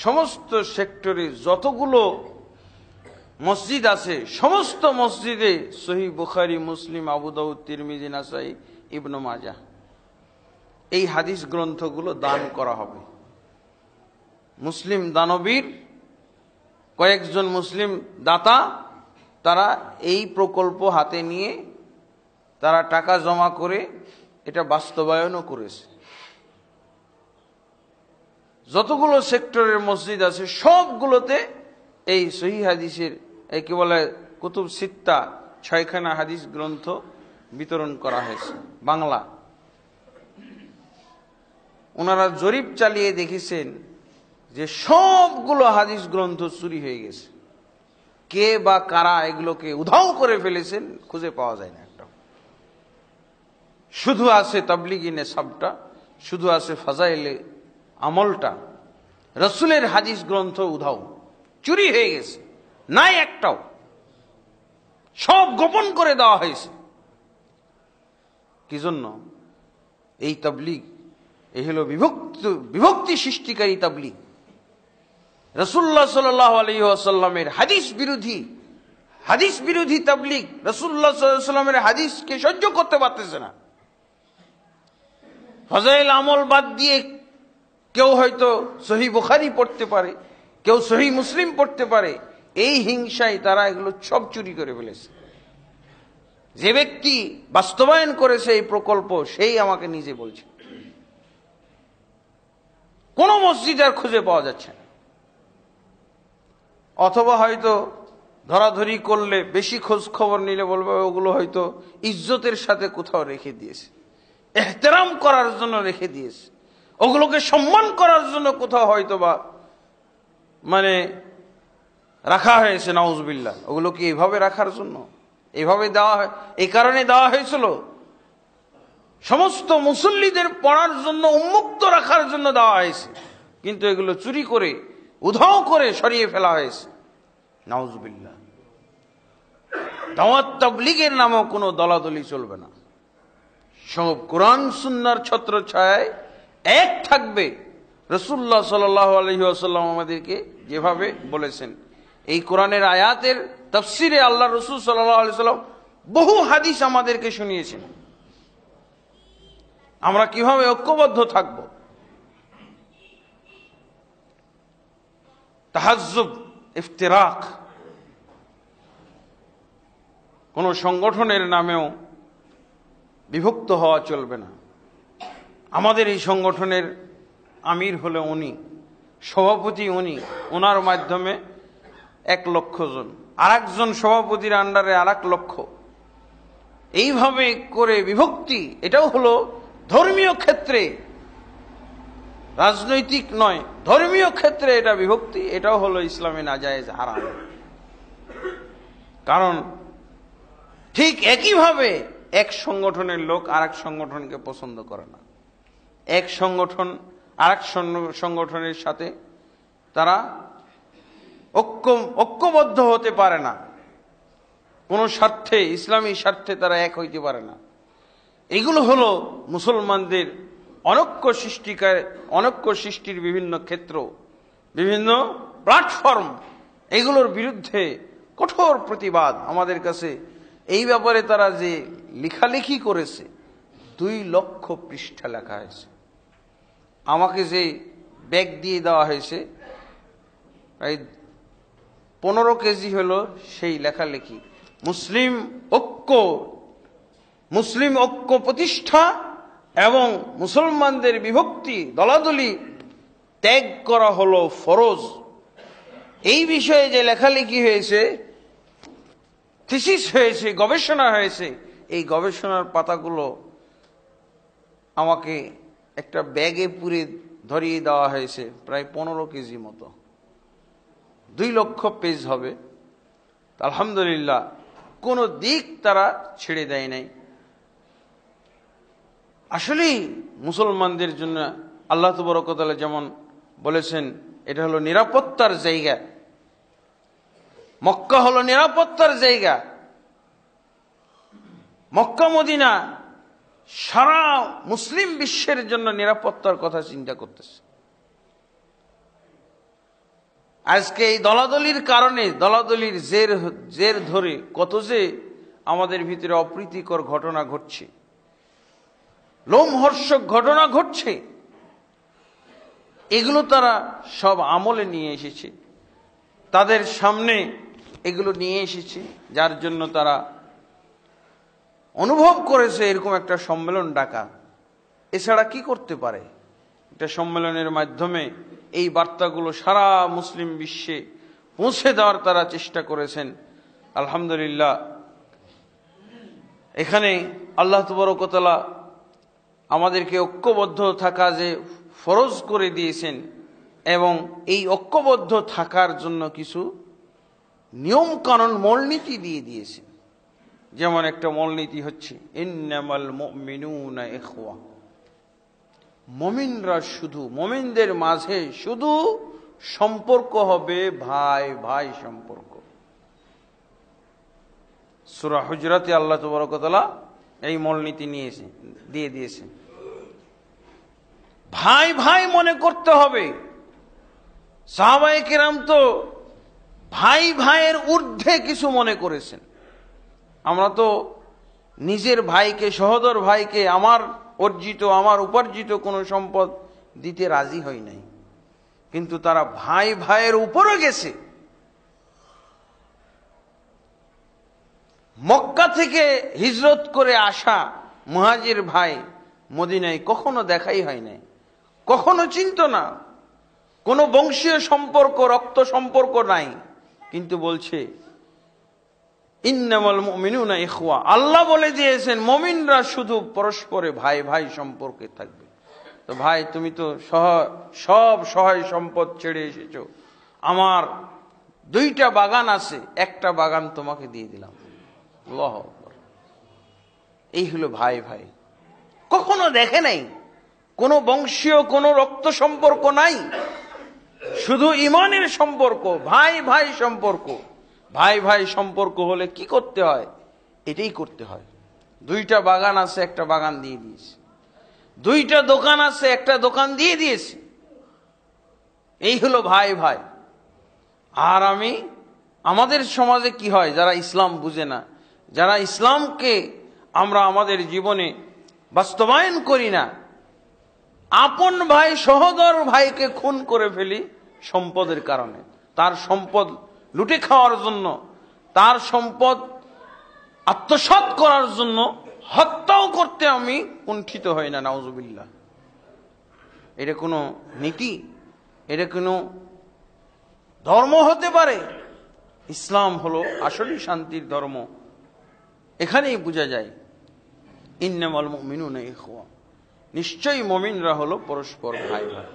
Speaker 2: সমস্ত সেক্টরে যতগুলো মসজিদ আছে সমস্ত মসজিদে সহিহ বুখারী, মুসলিম, আবু দাউদ, তিরমিজি, নাসাই, ইবনে মাজাহ এই হাদিস গ্রন্থগুলো দান করা হবে। মুসলিম দানবীর কয়েকজন মুসলিম দাতা তারা এই প্রকল্প হাতে নিয়ে তারা টাকা জমা করে এটা বাস্তবায়নও করেছে। যতগুলো সেক্টরের মসজিদ আছে সবগুলোতে এই সহিহ হাদিসের এই কি বলে কুতুব সিত্তা 6খানা হাদিস গ্রন্থ বিতরণ করা হয়েছে বাংলা। ওনারা জরিপ চালিয়ে দেখেছেন যে সবগুলো হাদিস গ্রন্থ চুরি হয়ে গেছে। কে বা কারা এগুলোকে উধাও করে ফেলেছেন খুঁজে পাওয়া যায় না একটা। শুধু আছে তাবলিগি নেসাবটা, শুধু আছে ফাজাইলে আমলটা, রসুলের হাদিস গ্রন্থ উধাও, চুরি হয়ে গেছে, নাই একটাও, সব গোপন করে দেওয়া হয়েছে। কি জন্য? এই তাবলিগ এই হলো বিভক্তি সৃষ্টিকারী তাবলিগ। রাসূলুল্লাহ সাল্লাল্লাহু আলাইহি ওয়াসাল্লামের হাদিস বিরোধী তাবলিগ রাসূলুল্লাহ সাল্লাল্লাহু আলাইহি ওয়াসাল্লামের হাদিসকে সহ্য করতে পারতেছে না। ফাজাইল আমল বাদ দিয়ে কেউ হয়তো সহিহ বুখারী পড়তে পারে, কেউ সহিহ মুসলিম পড়তে পারে, এই হিংসায় তারা এগুলো সব চুরি করে ফেলেছে। যে ব্যক্তি বাস্তবায়ন করেছে এই প্রকল্প সেই আমাকে নিজে বলছে কোন মসজিদ আর খুঁজে পাওয়া যাচ্ছে না। অথবা হয়তো ধরাধরি করলে, বেশি খোঁজ খবর নিলে বলবে ওগুলো হয়তো ইজ্জতের সাথে কোথাও রেখে দিয়েছে, এহতেরাম করার জন্য রেখে দিয়েছে, ওগুলোকে সম্মান করার জন্য কোথাও হয়তো বা রাখা হয়েছে। নাউজুবিল্লাহ। ওগুলো কি এইভাবে রাখার জন্য? এইভাবে দেওয়া হয়, এই কারণে দেওয়া হয়েছিল সমস্ত মুসল্লিদের পড়ার জন্য, উন্মুক্ত রাখার জন্য দেওয়া হয়েছে, কিন্তু এগুলো চুরি করে উধাও করে সরিয়ে ফেলা হয়েছে। নাউজুবিল্লাহ। দাওয়াত তাবলীগের নামও কোনো দলাদলি চলবে না। সব কোরআন সুন্নাহর ছত্রছায়ায় এক থাকবে। রাসূলুল্লাহ সাল্লাল্লাহু আলাইহি ওয়াসাল্লাম আমাদেরকে যেভাবে বলেছেন, এই কোরআনের আয়াতের তাফসিরে আল্লাহ রাসূল সাল্লাল্লাহু আলাইহি ওয়াসাল্লাম বহু হাদিস আমাদেরকে শুনিয়েছেন। আমরা কিভাবে ঐক্যবদ্ধ থাকব? তাহাজ্জুব, ইফতিরাক কোন সংগঠনের নামেও বিভক্ত হওয়া চলবে না। আমাদের এই সংগঠনের আমির হলো উনি, সভাপতি উনি, ওনার মাধ্যমে 1 লক্ষ জন, আরেকজন সভাপতির আন্ডারে 1 লক্ষ, এইভাবে করে বিভক্তি। এটাও হলো ধর্মীয় ক্ষেত্রে, রাজনৈতিক নয়, ধর্মীয় ক্ষেত্রে এটা বিভক্তি। এটাও হলো ইসলামে নাজায়েজ, হারাম। কারণ ঠিক একইভাবে এক সংগঠনের লোক আরেক সংগঠনকে পছন্দ করে না। এক সংগঠন আরেক সংগঠনের সাথে তারা ঐক্যবদ্ধ হতে পারে না, কোন স্বার্থে, ইসলামী স্বার্থে তারা এক হইতে পারে না। এগুলো হলো মুসলমানদের অনৈক্য সৃষ্টির বিভিন্ন ক্ষেত্র, বিভিন্ন প্ল্যাটফর্ম। এগুলোর বিরুদ্ধে কঠোর প্রতিবাদ আমাদের কাছে। এই ব্যাপারে তারা যে লেখালেখি করেছে, 2 লক্ষ পৃষ্ঠা লেখা হয়েছে। আমাকে যে ব্যাগ দিয়ে দেওয়া হয়েছে প্রায় 15 কেজি হলো সেই লেখালেখি। মুসলিম ঐক্য প্রতিষ্ঠা এবং মুসলমানদের বিভক্তি, দলাদলি ত্যাগ করা হলো ফরজ। এই বিষয়ে যে লেখালেখি হয়েছে, থিসিস হয়েছে, গবেষণা হয়েছে, এই গবেষণার পাতাগুলো আমাকে একটা ব্যাগে পুরে ধরিয়ে দেওয়া হয়েছে, প্রায় 15 কেজি মতো, 2 লক্ষ পেজ হবে। আলহামদুলিল্লাহ, কোনো দিক তারা ছেড়ে দেয় নাই। আসলেই মুসলমানদের জন্য আল্লাহ তাবারক ওয়া তাআলা যেমন বলেছেন, এটা হলো নিরাপত্তার জায়গা। মক্কা হলো নিরাপত্তার জায়গা। মক্কা মদিনা সারা মুসলিম বিশ্বের জন্য নিরাপত্তার কথা চিন্তা করতেছে। আজকে এই দলাদলির কারণে, দলাদলির জের ধরে কত যে আমাদের ভিতরে অপ্রীতিকর ঘটনা ঘটছে, লোমহর্ষক ঘটনা ঘটছে, এগুলো তারা সব আমলে নিয়ে এসেছে, তাদের সামনে এগুলো নিয়ে এসেছে, যার জন্য তারা অনুভব করেছে এরকম একটা সম্মেলন ডাকা। এছাড়া কি করতে পারে? একটা সম্মেলনের মাধ্যমে এই বার্তাগুলো সারা মুসলিম বিশ্বে পৌঁছে দেওয়ার তারা চেষ্টা করেছেন। আলহামদুলিল্লাহ, এখানে আল্লাহ তাবারক ওয়া তাআলা আমাদেরকে ঐক্যবদ্ধ থাকা যে ফরজ করে দিয়েছেন, এবং এই ঐক্যবদ্ধ থাকার জন্য কিছু নিয়ম কানুন মূলনীতি দিয়ে দিয়েছেন। যেমন একটা মূলনীতি হচ্ছে ইন্নামাল মুমিনুনা ইখওয়া, মুমিনরা শুধু, মুমিনদের মাঝে শুধু সম্পর্ক হবে ভাই ভাই সম্পর্ক। সূরা হুজরাতে আল্লাহ তাবারক ওয়া তাআলা এই মূলনীতি দিয়ে দিয়েছেন। ভাই ভাই মনে করতে হবে। সাহাবায়ে কেরাম তো ভাই ভাইয়ের ঊর্ধ্বে কিছু মনে করেছেন। আমরা তো নিজের ভাইকে, সহোদর ভাইকে আমার অর্জিত, আমার উপার্জিত কোনো সম্পদ দিতে রাজি হই নাই, কিন্তু তারা ভাই ভাইয়ের উপরে গেছে। মক্কা থেকে হিজরত করে আসা মুহাজির ভাই মদিনায় কখনো দেখাই হয় নাই, কখনো চিনত না, কোনো বংশীয় সম্পর্ক, রক্ত সম্পর্ক নাই, কিন্তু বলছে ইন্নামাল মুমিনুনা ইখওয়া। আল্লাহ বলে দিয়েছেন মুমিনরা শুধু পরস্পরে ভাই ভাই সম্পর্কে থাকবে। তো ভাই, তুমি তো সব সহায় সম্পদ ছেড়ে এসেছো, আমার 2টা বাগান আছে, একটা বাগান তোমাকে দিয়ে দিলাম। আল্লাহু আকবার। এই হলো ভাই ভাই। কখনো দেখে নাই, কোনো বংশীয় কোনো রক্ত সম্পর্ক নাই, শুধু ঈমানের সম্পর্ক, ভাই ভাই সম্পর্ক। ভাই ভাই সম্পর্ক হলে কি করতে হয়? এটাই করতে হয়। 2টা বাগান আছে, একটা বাগান দিয়ে দিয়েছে। 2টা দোকান আছে, একটা দোকান দিয়ে দিয়েছে। এই হলো ভাই ভাই। আর আমাদের সমাজে কি হয়? যারা ইসলাম বুঝে না, যারা ইসলামকে আমরা আমাদের জীবনে বাস্তবায়ন করি না, আপন ভাই সহোদর ভাইকে খুন করে ফেলি সম্পদের কারণে। তার সম্পদ লুটে খাওয়ার জন্য, তার সম্পদ আত্মসাৎ করার জন্য হত্যাও করতে আমি কুণ্ঠিত হই না, নাউজুবিল্লাহ। এটা কোনো নীতি? এটা কোনো ধর্ম হতে পারে? ইসলাম হলো আসলেই শান্তির ধর্ম। এখানেই বোঝা যায় ইন্নামাল মুমিনুনা ইখওয়া, নিশ্চয়ই মুমিনরা হলো পরস্পর ভাই ভাই।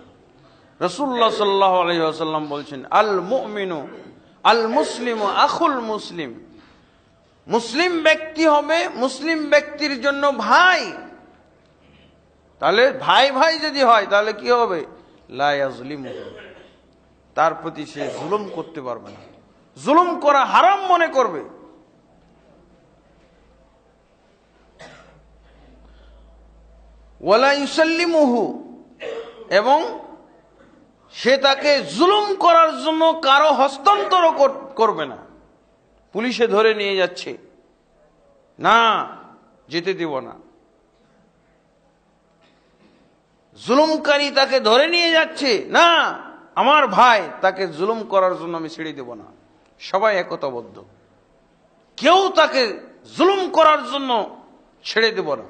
Speaker 2: রাসূলুল্লাহ সাল্লাল্লাহু আলাইহি ওয়াসাল্লাম বলছেন আল মুমিনু আল মুসলিমু আখুল মুসলিম। মুসলিম ব্যক্তি হবে মুসলিম ব্যক্তির জন্য ভাই। তাহলে ভাই ভাই যদি হয় তাহলে কি হবে? লা ইয়াজলিমু, তার প্রতি সে জুলুম করতে পারবে না, জুলুম করা হারাম মনে করবে। ওয়ালা ইউসাল্লিমুহু, এবং সে তাকে জুলুম করার জন্য কারো হস্তান্তর করবে না। পুলিশে ধরে নিয়ে যাচ্ছে, না যেতে দিব না। জুলুমকারী তাকে ধরে নিয়ে যাচ্ছে, না আমার ভাই, তাকে জুলুম করার জন্য আমি ছেড়ে দেব না। সবাই একতাবদ্ধ, কেউ তাকে জুলুম করার জন্য ছেড়ে দেব না।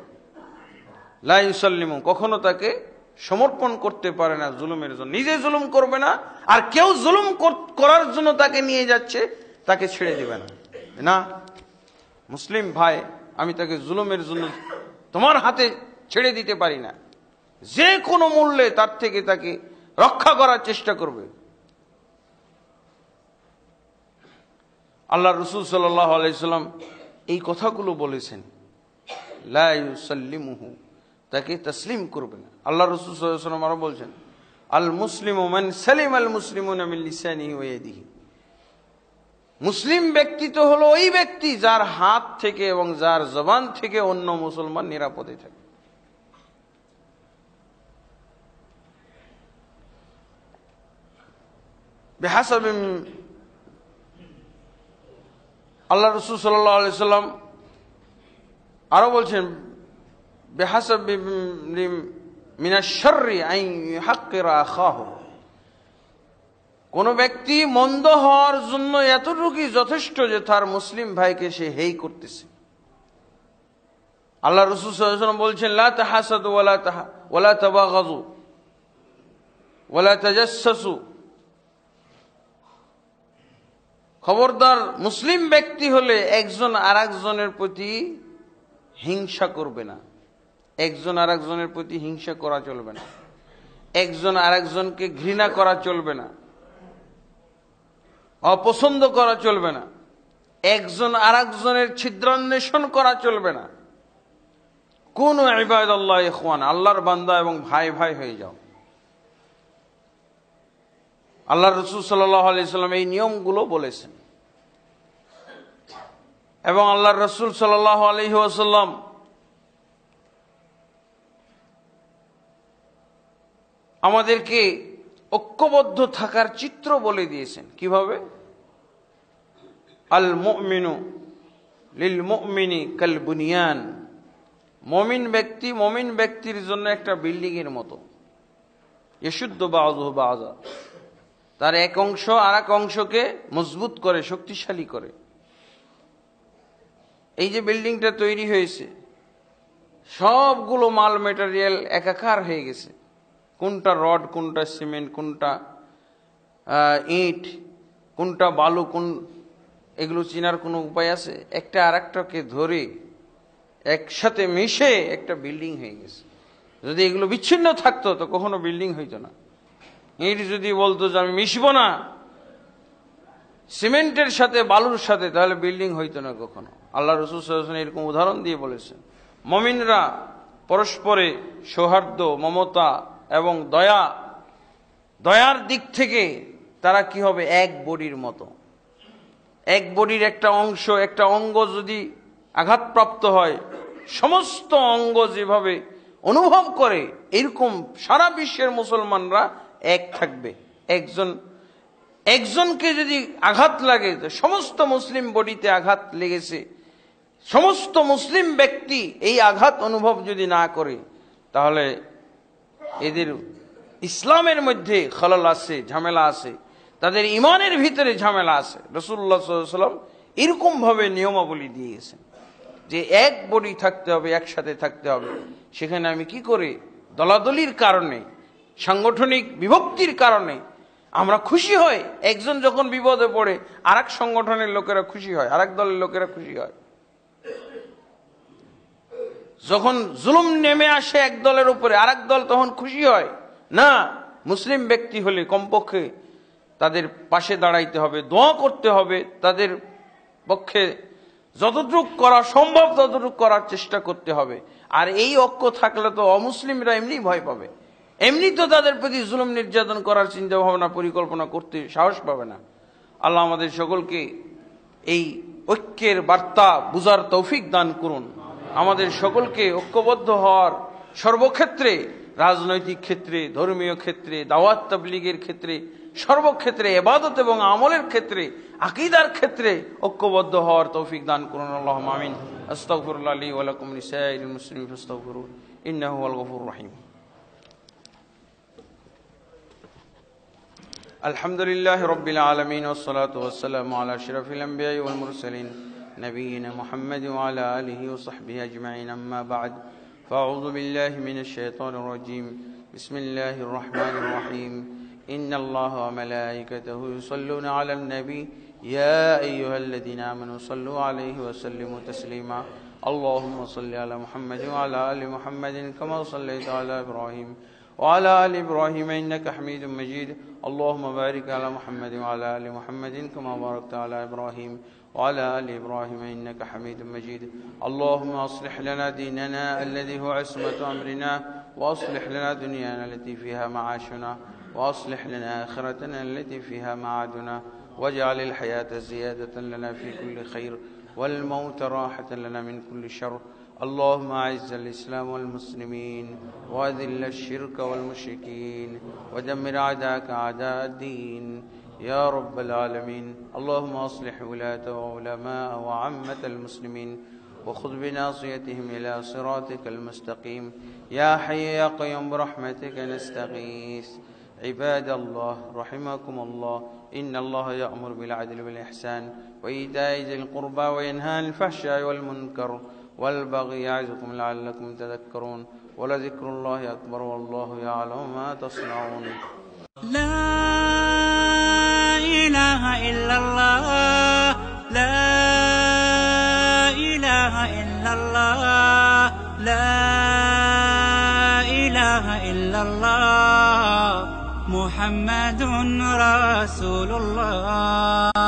Speaker 2: লা ইউসাল্লিমু, কখনো তাকে সমর্পণ করতে পারে না জুলুমের জন্য, নিজে জুলুম করবে না, আর কেউ জুলুম করার জন্য তাকে নিয়ে যাচ্ছে তাকে ছেড়ে দেবে না। না, মুসলিম ভাই, আমি তাকে জুলুমের জন্য তোমার হাতে ছেড়ে দিতে পারি না, যে কোনো মূল্যে তার থেকে তাকে রক্ষা করার চেষ্টা করবে। আল্লাহ রাসূল সাল্লাল্লাহু আলাইহি সাল্লাম এই কথাগুলো বলেছেন, লা ইউসাল্লিমুহু, তাকে তসলিম করবে না। আল্লাহ রাসূল সাল্লাল্লাহু আলাইহি ওয়াসাল্লাম আরো বলছেন, আল মুসলিমু মান সালিমা আল মুসলিমুনা মিন লিসানিহি ওয়া ইয়াদিহি। মুসলিম ব্যক্তি তো হলো ওই ব্যক্তি যার হাত থেকে এবং যার জবান থেকে অন্য মুসলমান নিরাপদে থাকে। বিহাসাবি, আল্লাহ রাসূল সাল্লাল্লাহু আলাইহি ওয়াসাল্লাম আরো বলছেন, বিহাসাবি মিনাশ শাররি আন ইউহাক্কিরা আখাহু। কোন ব্যক্তি মন্দ হওয়ার জন্য এতটুকুই যথেষ্ট যে তার মুসলিম ভাইকে সে হেই করতেছে। আল্লাহ রাসূল সাল্লাল্লাহু আলাইহি ওয়াসাল্লাম বলছেন, লা তাহাসাদু ওয়ালা তাবাগাযু ওয়ালা তাজাসসু। খবরদার, মুসলিম ব্যক্তি হলে একজন আরেকজনের প্রতি হিংসা করবে না। একজন আরেকজনের প্রতি হিংসা করা চলবে না। একজন আরেকজনকে ঘৃণা করা চলবে না, অপছন্দ করা চলবে না। একজন আরেকজনের ছিদ্রান্বেষণ করা চলবে না। কুনু ইবাদাল্লাহ ইখওয়ান, আল্লাহর বান্দা এবং ভাই ভাই হয়ে যাও। আল্লাহ রাসূল সাল্লাল্লাহু আলাইহি ওয়াসাল্লাম এই নিয়মগুলো বলেছেন এবং আল্লাহর রাসূল সাল্লাল্লাহু আলাইহি ওয়াসাল্লাম আমাদেরকে ঐক্যবদ্ধ থাকার চিত্র বলে দিয়েছেন। কিভাবে? আল মুমিনু লিল মুমিনি কাল বুনিয়ান। মুমিন ব্যক্তির জন্য একটা বিল্ডিং এর মতো। ইয়াশুদ্দু বাযুহু বাযা, তার এক অংশ আর এক অংশকে মজবুত করে, শক্তিশালী করে। এই যে বিল্ডিংটা তৈরি হয়েছে, সবগুলো মাল মেটেরিয়াল একাকার হয়ে গেছে। কোনটা রড, কোনটা সিমেন্ট, কোনটা ইট, কোনটা বালু, এগুলো চিনার কোনো উপায় আছে? একটা আর একটাকে ধরে একসাথে মিশে একটা বিল্ডিং হয়ে গেছে। যদি এগুলো বিচ্ছিন্ন থাকতো তো কখনো বিল্ডিং হইতো না। ইট যদি বলতো যে আমি মিশবো না সিমেন্টের সাথে, বালুর সাথে, তাহলে বিল্ডিং হইতো না কখনো। আল্লাহ রাসূল সাল্লাল্লাহু আলাইহি ওয়াসাল্লাম এরকম উদাহরণ দিয়ে বলেছেন, মুমিনরা পরস্পরে সৌহার্দ্য, মমতা এবং দয়ার দিক থেকে তারা কি হবে? এক বডির মতো। এক বডির একটা অংশ, একটা অঙ্গ যদি আঘাতপ্রাপ্ত হয়, সমস্ত অঙ্গ যেভাবে অনুভব করে, এরকম সারা বিশ্বের মুসলমানরা এক থাকবে। একজনকে যদি আঘাত লাগে, তো সমস্ত মুসলিম বডিতে আঘাত লেগেছে, সমস্ত মুসলিম ব্যক্তি এই আঘাত অনুভব যদি না করে, তাহলে এদের ইসলামের মধ্যে খলল আছে, ঝামেলা আছে, তাদের ইমানের ভিতরে ঝামেলা আছে। রাসূলুল্লাহ সাল্লাল্লাহু আলাইহি ওয়াসাল্লাম এরকম ভাবে নিয়মাবলী দিয়ে গেছেন যে এক বডি থাকতে হবে, একসাথে থাকতে হবে। সেখানে আমি কি করে দলাদলির কারণে, সাংগঠনিক বিভক্তির কারণে আমরা খুশি হই। একজন যখন বিপদে পড়ে আর এক সংগঠনের লোকেরা খুশি হয়, আর এক দলের লোকেরা খুশি হয়। যখন জুলুম নেমে আসে এক দলের উপরে, আর এক দল তখন খুশি হয় না। মুসলিম ব্যক্তি হলে কমপক্ষে তাদের পাশে দাঁড়াইতে হবে, দোয়া করতে হবে, তাদের পক্ষে যতটুকু করা সম্ভব ততটুকু করার চেষ্টা করতে হবে। আর এই ঐক্য থাকলে তো অমুসলিমরা এমনি ভয় পাবে, এমনি তো তাদের প্রতি জুলুম নির্যাতন করার চিন্তা ভাবনা, পরিকল্পনা করতে সাহস পাবে না। আল্লাহ আমাদের সকলকে এই ঐক্যের বার্তা বুঝার তৌফিক দান করুন। আমাদের সকলকে ঐক্যবদ্ধ হওয়ার সর্বক্ষেত্রে, রাজনৈতিক ক্ষেত্রে, ধর্মীয় ক্ষেত্রে, দাওয়াত তাবলীগের ক্ষেত্রে, সর্বক্ষেত্রে, ইবাদত এবং আমলের ক্ষেত্রে, আকীদার ক্ষেত্রে ঐক্যবদ্ধ হওয়ার তৌফিক দান করুন। আল্লাহুম্মা আমিন। আস্তাগফিরুল্লাহ লি ওয়া লাকুম লিসাইরিল মুসলিমিন ফাস্তাগফিরু ইন্নাহু হুয়াল গফুরুর রহিম। আলহামদুলিল্লাহি রাব্বিল আলামিন ওয়াস সালাতু ওয়াস সালামু আলা আশরাফিল আমবিয়াই ওয়াল মুরসালিন নবিয়িনা মুহাম্মাদ ওয়া আলা আলিহি ওয়া সাহবিহি আজমাইন। আম্মা বা'দ, ফাআউযু বিল্লাহি মিনাশ শাইতানির রাজীম। বিসমিল্লাহির রাহমানির রহিম। ইন্নাল্লাহা ওয়া মালাইকাতাহু ইউসাল্লুনা আলান নবী ইয়া আইয়ুহাল্লাযীনা আমানু সাল্লু আলাইহি ওয়া সাল্লিমু তাসলিমা। আল্লাহুম্মা সাল্লি আলা মুহাম্মাদিন ওয়া আলা আলি মুহাম্মাদিন কামা সাল্লাইতা আলা ইব্রাহিম وعلى آل إبراهيم إنك حميد مجيد. اللهم بارك على محمد وعلى آل محمد كما باركت على إبراهيم وعلى آل إبراهيم إنك حميد مجيد. اللهم أصلح لنا ديننا الذي هو عصمة أمرنا، وأصلح لنا دنيانا التي فيها معاشنا، وأصلح لنا آخرتنا التي فيها معادنا، واجعل الحياة زيادة لنا في كل خير، والموت راحة لنا من كل شر. اللهم أعز الإسلام والمسلمين، وأذل الشرك والمشركين، ودمر أعداءك أعداء الدين يا رب العالمين. اللهم أصلح ولاة وعلماء وعامة المسلمين، وخذ بناصيتهم إلى صراطك المستقيم. يا حي يا قيوم برحمتك نستغيث. عباد الله رحمكم الله، إن الله يأمر بالعدل والإحسان وإيتاء ذي القربى وينهى عن الفحشاء والمنكر والبغي يعظكم لعلكم تذكرون. ولذكر الله أكبر والله يعلم ما تصنعون.
Speaker 1: لا إله إلا الله، لا إله إلا الله، لا إله إلا الله، محمد رسول الله.